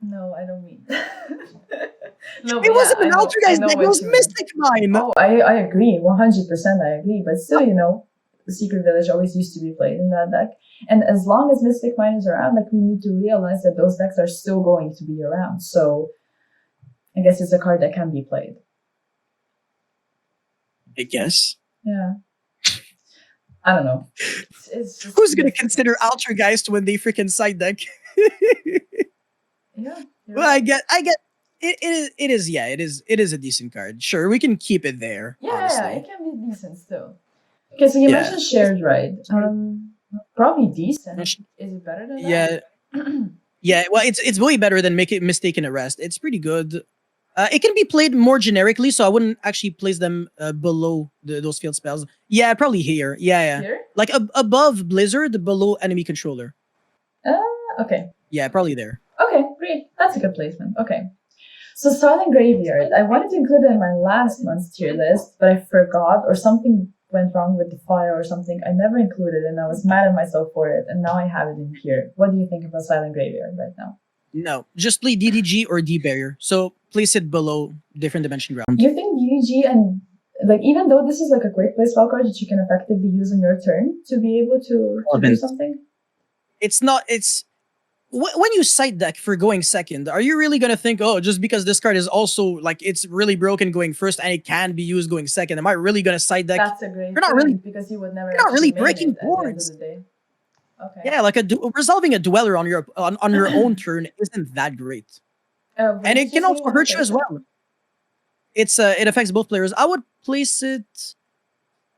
No, I don't mean. It wasn't an Altergeist deck, it was Mystic Mine. Oh, I agree, 100% I agree. But still, you know, the Secret Village always used to be played in that deck. And as long as Mystic Mine is around, like, we need to realize that those decks are still going to be around. So I guess it's a card that can be played. I guess. Yeah. I don't know. It's just Who's gonna consider Altergeist when they freaking side deck? Yeah. Well, I get it is a decent card. Sure, we can keep it there. Yeah, honestly. it can be decent still. Okay, so you mentioned shared ride. Probably decent. Is it better than that? Yeah, well, it's way better than Mistaken Arrest. It's pretty good. It can be played more generically, so I wouldn't actually place them below those field spells. Yeah, probably here. Yeah. Here? Like above Blizzard, below enemy controller. Okay. Yeah, probably there. Okay, great. That's a good placement. Okay. So Silent Graveyard. I wanted to include it in my last month's tier list, but I forgot, or something went wrong with the file or something. I never included it, and I was mad at myself for it, and now I have it in here. What do you think about Silent Graveyard right now? No, just play DDG or D Barrier. So place it below Different Dimension Ground. You think DDG and, like, even though this is like a quick play spell card that you can effectively use on your turn to be able to do something? It's not, when you side deck for going second, are you really going to think, oh, just because this card is also, like, it's really broken going first and it can be used going second, am I really going to side deck? That's a great You're not really, because you would never you're not really main breaking it at the end of boards. the day. Okay. Yeah, like resolving a Dweller on your own turn isn't that great. And it can also hurt you as well. It affects both players. I would place it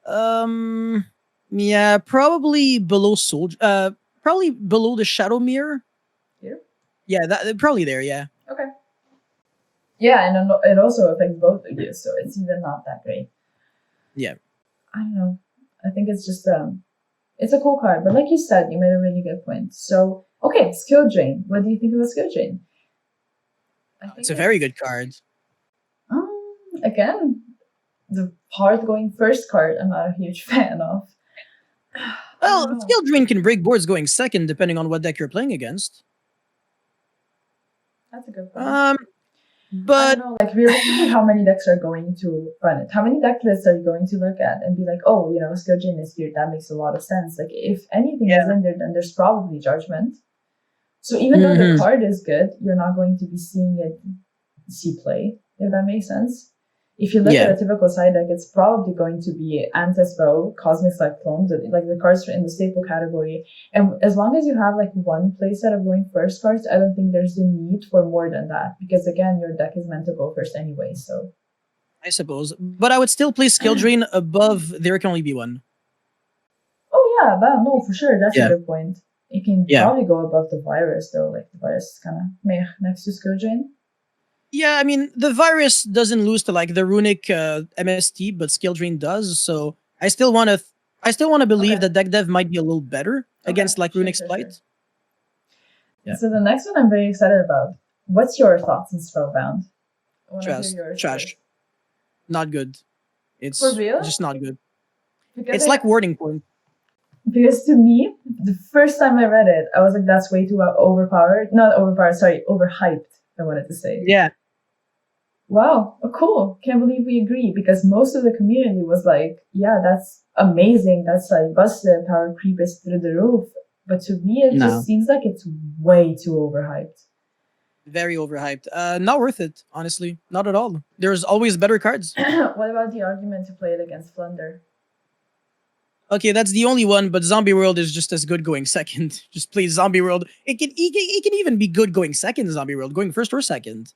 yeah, probably below Soldier, probably below the Shadow Mirror. Here? Yeah, that probably there, yeah. Okay. Yeah, and it also affects both of you, so it's even not that great. Yeah. I don't know. I think it's just it's a cool card, but like you said, you made a really good point. So, okay, Skill Drain. What do you think about Skill Drain? It's a very good card. Again, the hard going first card, I'm not a huge fan of. Well, Skill Drain can break boards going second, depending on what deck you're playing against. That's a good point. But I don't know, like, realistically, how many decks are going to run it? How many deck lists are you going to look at and be like, oh, you know, Skill Drain is here, that makes a lot of sense. Like, if anything is in there, then there's probably Judgment. So even though the card is good, you're not going to be seeing it see play, if that makes sense. If you look at a typical side deck, it's probably going to be Anti-Spell, Cosmic Cyclone, like the cards in the staple category. And as long as you have like one playset of going first cards, I don't think there's the need for more than that. Because again, your deck is meant to go first anyway, so. I suppose. But I would still place Skill Drain above There Can Only Be One. Oh yeah, no, for sure. That's a good point. It can probably go above the Virus though. Like the Virus is kind of meh next to Skill Drain. Yeah, I mean, the Virus doesn't lose to like the Runic MST, but Skill Drain does. So I still want to believe that deck dev might be a little better against like Runic Splight. Yeah. So the next one I'm very excited about. What's your thoughts on Spellbound? Trash. Not good. It's for real? Just not good. Because it's like Warding Point. Because to me, the first time I read it, I was like, that's way too overpowered. Not overpowered, sorry, overhyped, I wanted to say. Yeah. Wow, cool. Can't believe we agree because most of the community was like, yeah, that's amazing. That's like busted. Power creep is through the roof. But to me, it just No, seems like it's way too overhyped. very overhyped. Not worth it, honestly. Not at all. There's always better cards. What about the argument to play it against Flunder? Okay, that's the only one, but Zombie World is just as good going second. Just play Zombie World. It can even be good going second, Zombie World, going first or second.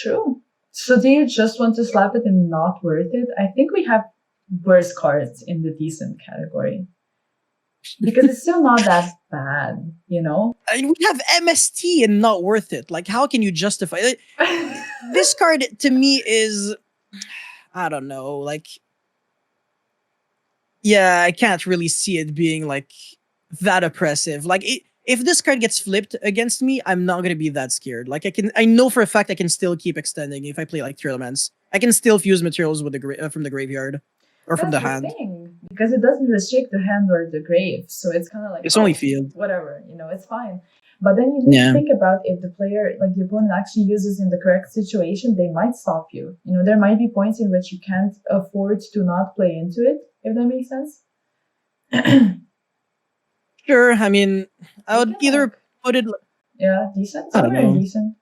True. So do you just want to slap it in not worth it? I think we have worse cards in the decent category. Because it's still not that bad, you know? I mean, we have MST and not worth it. Like, how can you justify it? This card to me is, I don't know, like, yeah, I can't really see it being like that oppressive. Like, if this card gets flipped against me, I'm not gonna be that scared. Like, I know for a fact I can still keep extending if I play like Tearlaments. I can still fuse materials with from the graveyard or from That's the the hand. thing. Because it doesn't restrict the hand or the grave. So it's kind of like, It's only field. whatever, it's fine. But then you need to think about if the player, like the opponent actually uses in the correct situation, they might stop you. There might be points in which you can't afford to not play into it, if that makes sense. Sure, I mean, I would either put it. Yeah, decent. I don't Somewhere know. decent.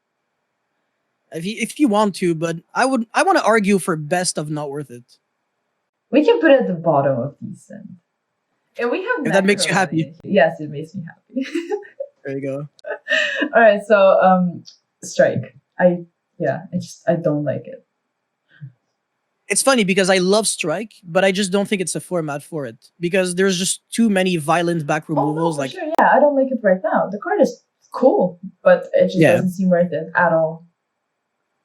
If you want to, but I want to argue for best of not worth it. We can put it at the bottom of decent. And we have If that makes you happy. Yes, it makes me happy. There you go. All right, so strike. I don't like it. It's funny because I love Strike, but I just don't think it's a format for it because there's just too many violent back removals. Sure, yeah, I don't like it right now. The card is cool, but it just doesn't seem worth it at all.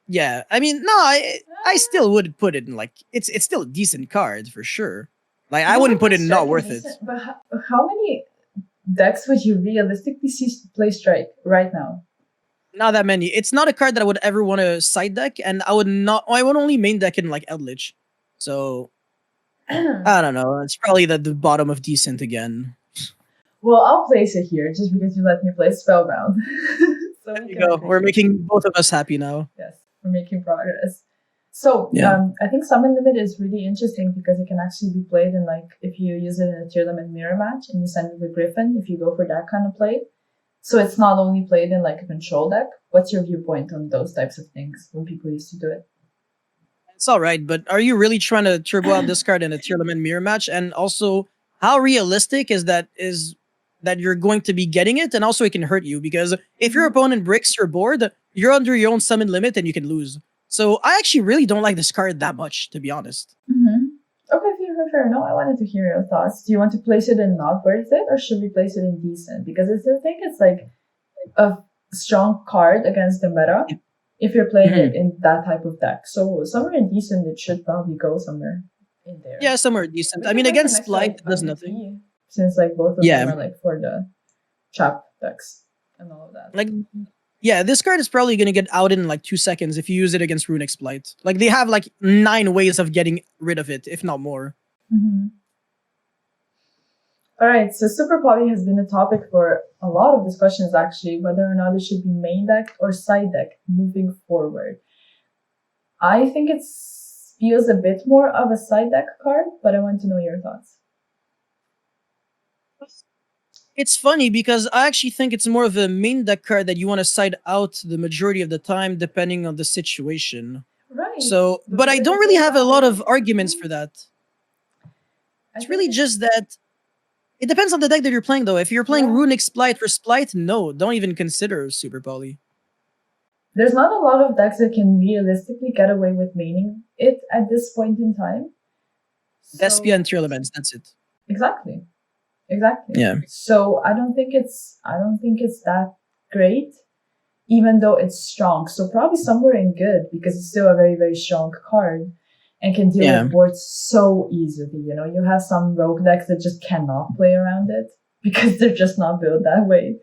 Yeah, I mean, no, I still would put it in like it's still a decent card for sure. Like I wouldn't put it in not worth it. But how many decks would you realistically see play Strike right now? Not that many. It's not a card that I would ever want to side deck, and I would only main deck in like Eldritch. So I don't know. It's probably the bottom of decent again. Well, I'll place it here just because you let me play Spellbound. So there you go. We're making both of us happy now. Yes, we're making progress. So I think Summon Limit is really interesting because it can actually be played in like if you use it in a tier limit mirror match and you send it with Griffin, if you go for that kind of play. So it's not only played in like a control deck. What's your viewpoint on those types of things when people used to do it? It's all right, but are you really trying to turbo out this card in a tier limit mirror match? And also, how realistic is that you're going to be getting it? And also, it can hurt you because if your opponent bricks your board, you're under your own summon limit and you can lose. So I actually really don't like this card that much, to be honest. Okay, fair enough. I wanted to hear your thoughts. Do you want to place it in not worth it, or should we place it in decent? Because I still think it's like a strong card against the meta if you're playing it in that type of deck. So somewhere in decent, it should probably go somewhere in there. Yeah, somewhere decent. I mean, against Splight, it does nothing. Since like both of them are like for the trap decks and all of that. Like, yeah, this card is probably going to get out in like 2 seconds if you use it against Runic Splight. Like, they have like 9 ways of getting rid of it, if not more. All right, so Super Poly has been a topic for a lot of discussions, actually, whether or not it should be main deck or side deck moving forward. I think it feels a bit more of a side deck card, but I want to know your thoughts. It's funny because I actually think it's more of a main deck card that you want to side out the majority of the time, depending on the situation. Right. So, but I don't really have a lot of arguments for that. It's really just that it depends on the deck that you're playing, though. If you're playing Runic Splight for Splight, no, don't even consider Super Poly. There's not a lot of decks that can realistically get away with maining it at this point in time. Despia and Tearlaments, that's it. Exactly. Yeah. So I don't think it's that great, even though it's strong. So probably somewhere in good because it's still a very, very strong card and can deal with boards so easily. You have some rogue decks that just cannot play around it because they're just not built that way.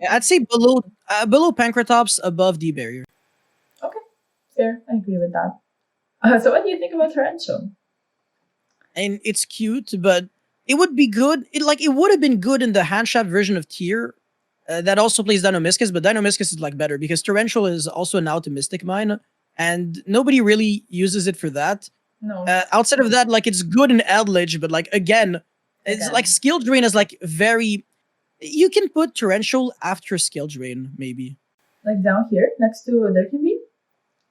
I'd say below Pancratops, above D Barrier. Okay, fair. I agree with that. So what do you think about Torrential? And it's cute, but it would be good. It would have been good in the handshap version of Tier, that also plays Dynamiscus, but Dynamiscus is like better because Torrential is also now to Mystic Mine, and nobody really uses it for that. No. Outside of that, like it's good in Eldritch, but like again, it's like Skill Drain is like very. You can put Torrential after Skill Drain, maybe. Like down here next to Darkwing?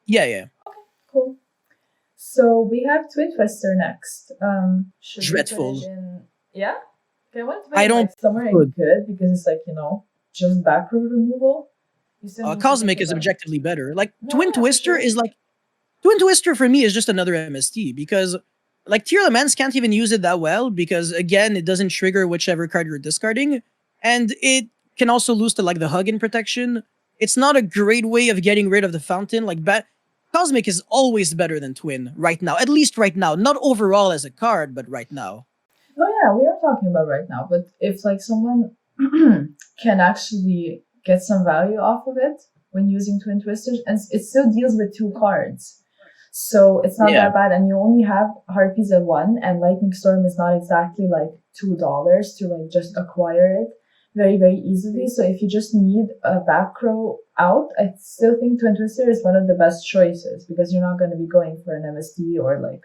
Yeah. Cool. So we have Twin Twister next. Should we put it Dreadful. Yeah? Okay, I want to put I it don't like somewhere good. good because it's like, just back row removal. You still need to Cosmic think is about- objectively better. Like No, Twin yeah, for Twister sure. is like Twin Twister for me is just another MST because like Tier Laments can't even use it that well because again it doesn't trigger whichever card you're discarding, and it can also lose to like the hug and protection. It's not a great way of getting rid of the fountain. Like Cosmic is always better than Twin right now, at least right now. Not overall as a card, but right now. Oh yeah, we are talking about right now. But if like someone can actually get some value off of it when using Twin Twisters, and it still deals with 2 cards, so it's not that bad. And you only have Harpies at 1, and Lightning Storm is not exactly like $2 to like just acquire it very, very easily. So if you just need a back row out, I still think Twin Twister is one of the best choices because you're not going to be going for an MSD or like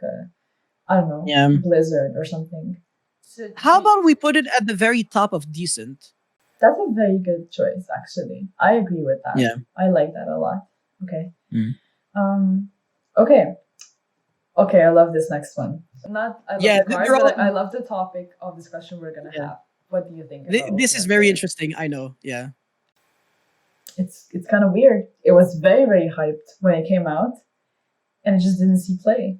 I don't know, Blizzard or something. So how about we put it at the very top of decent? That's a very good choice, actually. I agree with that. Yeah. I like that a lot. Okay. Mm. Okay, I love this next one. I love the card, but I love the topic of discussion we're going to have. What do you think? This is very interesting. I know. Yeah. It's kind of weird. It was very, very hyped when it came out, and it just didn't see play.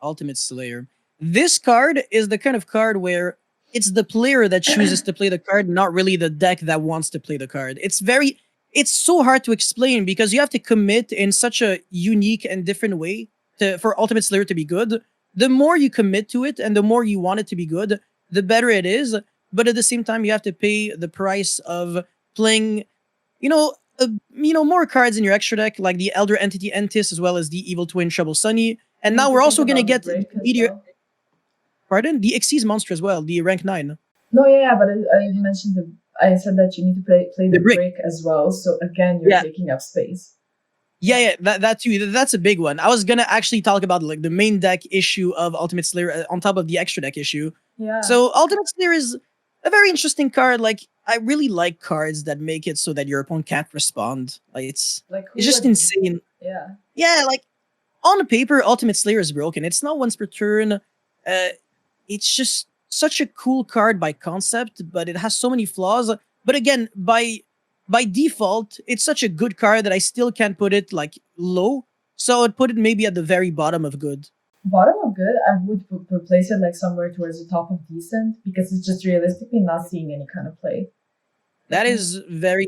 Ultimate Slayer. This card is the kind of card where it's the player that chooses to play the card, not really the deck that wants to play the card. It's so hard to explain because you have to commit in such a unique and different way for Ultimate Slayer to be good. The more you commit to it and the more you want it to be good, the better it is. But at the same time, you have to pay the price of playing, more cards in your extra deck, like the Elder Entity Entis, as well as the Evil Twin Trouble Sunny. And now we're also going to get Meteor. Pardon? The Xyz monster as well, the rank 9. No, yeah, but I mentioned I said that you need to play the brick as well. So again, you're taking up space. Yeah, that too. That's a big one. I was gonna actually talk about like the main deck issue of Ultimate Slayer on top of the extra deck issue. Yeah. So Ultimate Slayer is a very interesting card. Like I really like cards that make it so that your opponent can't respond. Like it's just insane. Yeah. Yeah, like on paper, Ultimate Slayer is broken. It's not once per turn. It's just such a cool card by concept, but it has so many flaws. But again, by default, it's such a good card that I still can't put it like low. So I'd put it maybe at the very bottom of good. Bottom of good, I would place it like somewhere towards the top of decent because it's just realistically not seeing any kind of play. That is very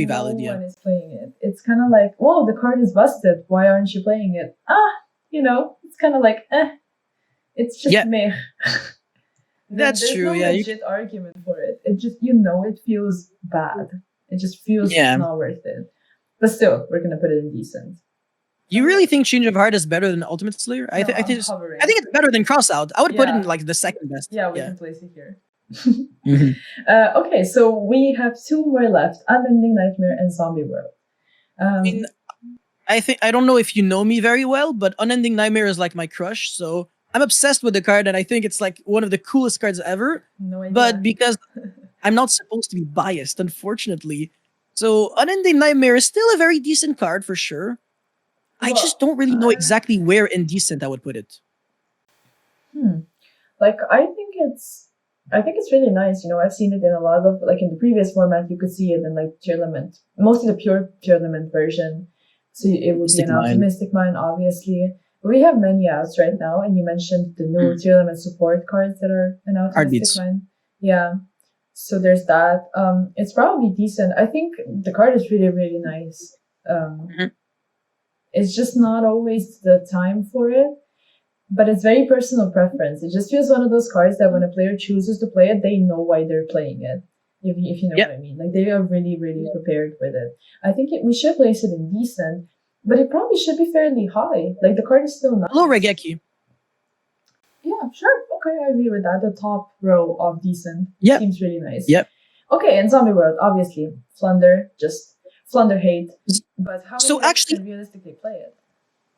valid. Yeah. When it's playing it, it's kind of like, whoa, the card is busted. Why aren't you playing it? It's kind of like, it's just meh. That's true. There's no legit argument for it. It just, it feels bad. It just feels not worth it. But still, we're gonna put it in decent. You really think Change of Heart is better than Ultimate Slayer? I think it's better than Crossout. I would put it in like the second best. Yeah, we can place it here. Okay, so we have 2 more left: Unending Nightmare and Zombie World. I don't know if you know me very well, but Unending Nightmare is like my crush. So I'm obsessed with the card, and I think it's like one of the coolest cards ever. No idea. But because I'm not supposed to be biased, unfortunately. So Unending Nightmare is still a very decent card for sure. I just don't really know exactly where in decent I would put it. Like I think it's really nice. I've seen it in a lot of in the previous format. You could see it in like Tier Lament, mostly the pure Tier Lament version. So it would be an Optimistic Mind, obviously. But we have many outs right now, and you mentioned the new Tier Lament support cards that are an Optimistic Mind. Yeah. So there's that. It's probably decent. I think the card is really, really nice. It's just not always the time for it, but it's very personal preference. It just feels one of those cards that when a player chooses to play it, they know why they're playing it. If you know what I mean. Like they are really, really prepared with it. I think we should place it in decent, but it probably should be fairly high. Like the card is still nice. Hello, Regeki. Yeah, sure. Okay, I agree with that. The top row of decent seems really nice. Yep. Okay, in Zombie World, obviously, Flunder hate. But how So many decks actually, can realistically play it?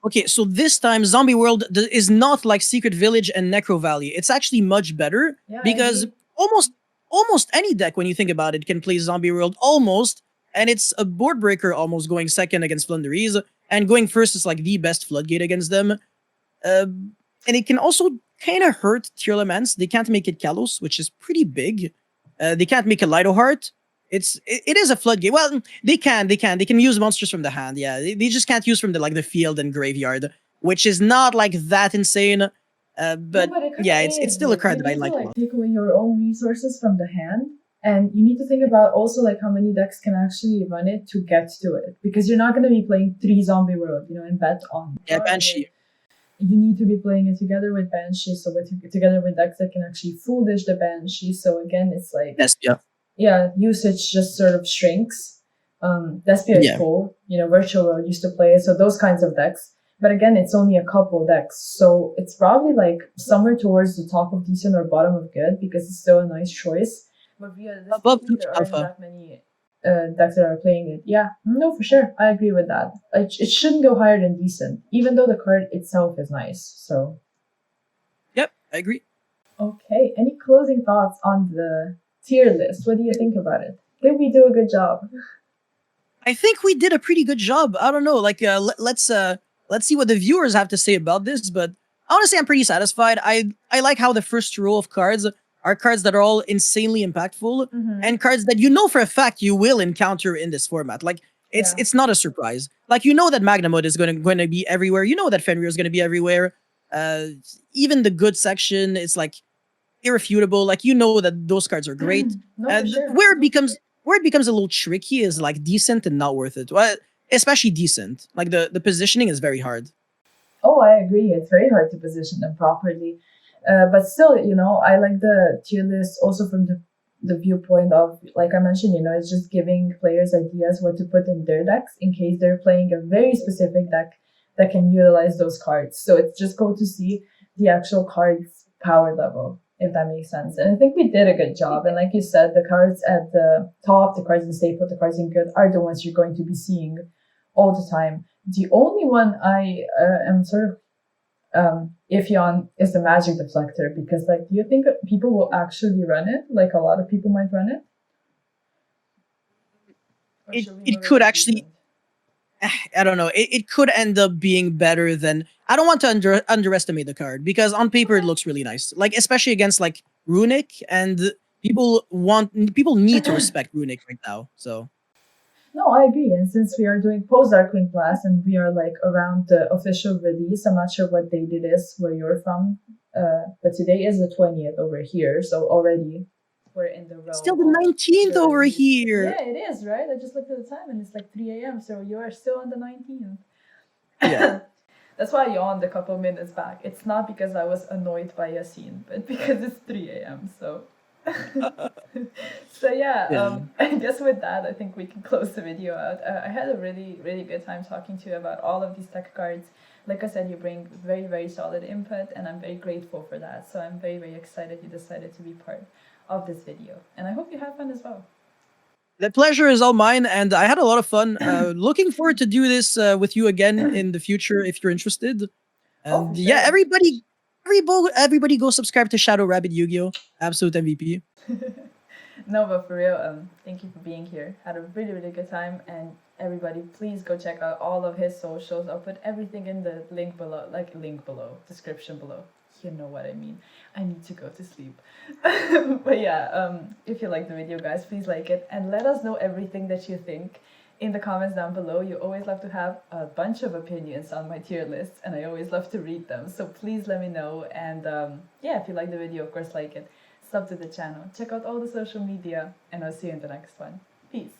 okay, so this time Zombie World is not like Secret Village and Necro Valley. It's actually much better Yeah, I because agree. almost any deck when you think about it can play Zombie World almost, and it's a board breaker almost going second against Flunderies, and going first is like the best floodgate against them. And it can also kind of hurt Tearlaments. They can't make it Kalos, which is pretty big. They can't make a Lido Heart. It is a floodgate. Well, they can use monsters from the hand. Yeah, they just can't use from the field and graveyard, which is not like that insane. No, But but it kind yeah, of it's is. still a Like, card you that I need to like a like lot. take away your own resources from the hand, and you need to think about also like how many decks can actually run it to get to it, because you're not going to be playing 3 Zombie World, and bet on Yeah, drawing it. Banshee. You need to be playing it together with Banshee, so together with decks that can actually full dish the Banshee. So again, it's like, Yes, yeah, usage just sort of shrinks. Despia is yeah. cool. Virtual World used to play it, so those kinds of decks. But again, it's only a couple decks, so it's probably like somewhere towards the top of decent or bottom of good, because it's still a nice choice. But Above realistically, there aren't Alpha. that many decks that are playing it. Yeah, no, for sure, I agree with that. It shouldn't go higher than decent, even though the card itself is nice. So Yep, I agree. okay, any closing thoughts on the tier list? What do you think about it? Did we do a good job? I think we did a pretty good job. I don't know, like let's see what the viewers have to say about this. But honestly, I'm pretty satisfied. I like how the first row of cards are cards that are all insanely impactful Mm-hmm. and cards that you know for a fact you will encounter in this format. Like it's Yeah. it's not a surprise. Like you know that Magnamud is going to be everywhere. You know that Fenrir is going to be everywhere. Uh, Even the good section is like irrefutable. Like you know that those cards are great. No, for sure. Where it becomes a little tricky is like decent and not worth it. Well, especially decent. Like the positioning is very hard. Oh, I agree. It's very hard to position them properly. But still, I like the tier list also from the viewpoint of, like I mentioned, it's just giving players ideas what to put in their decks in case they're playing a very specific deck that can utilize those cards. So it's just cool to see the actual card's power level, if that makes sense. And I think we did a good job. And like you said, the cards at the top, the cards in staple, the cards in good are the ones you're going to be seeing all the time. The only one I am sort of iffy on is the magic deflector, because do you think people will actually run it? Like a lot of people might run it? Or It should we it move it could to actually, decent? I don't know. It could end up being better than. I don't want to underestimate the card because on paper it looks really nice. Like especially against like Runic, and people need to respect Runic right now. So No, I agree. And since we are doing post Darkwing Blast and we are like around the official release, I'm not sure what date it is where you're from. But today is the 20th over here, so already we're in the still realm the of 19th the over release. here. Yeah, it is, right? I just looked at the time and it's like 3 a.m. So you are still on the 19th. Yeah. That's why I yawned a couple minutes back. It's not because I was annoyed by Yacine, but because it's 3 a.m. So, so yeah. Yeah. I guess with that, I think we can close the video out. I had a really, really good time talking to you about all of these tech cards. Like I said, you bring very, very solid input, and I'm very grateful for that. So I'm very, very excited you decided to be part of this video, and I hope you have fun as well. The pleasure is all mine, and I had a lot of fun. Looking forward to do this with you again in the future if you're interested. Oh, for And yeah, sure. everybody go subscribe to ShadowRabbitYGO, absolute MVP. No, but for real, thank you for being here. Had a really, really good time. And everybody, please go check out all of his socials. I'll put everything in the link below, description below. You know what I mean. I need to go to sleep. But yeah, if you like the video, guys, please like it and let us know everything that you think in the comments down below. You always love to have a bunch of opinions on my tier lists, and I always love to read them. So please let me know. And yeah, if you like the video, of course, like it. Sub to the channel, check out all the social media, and I'll see you in the next one. Peace.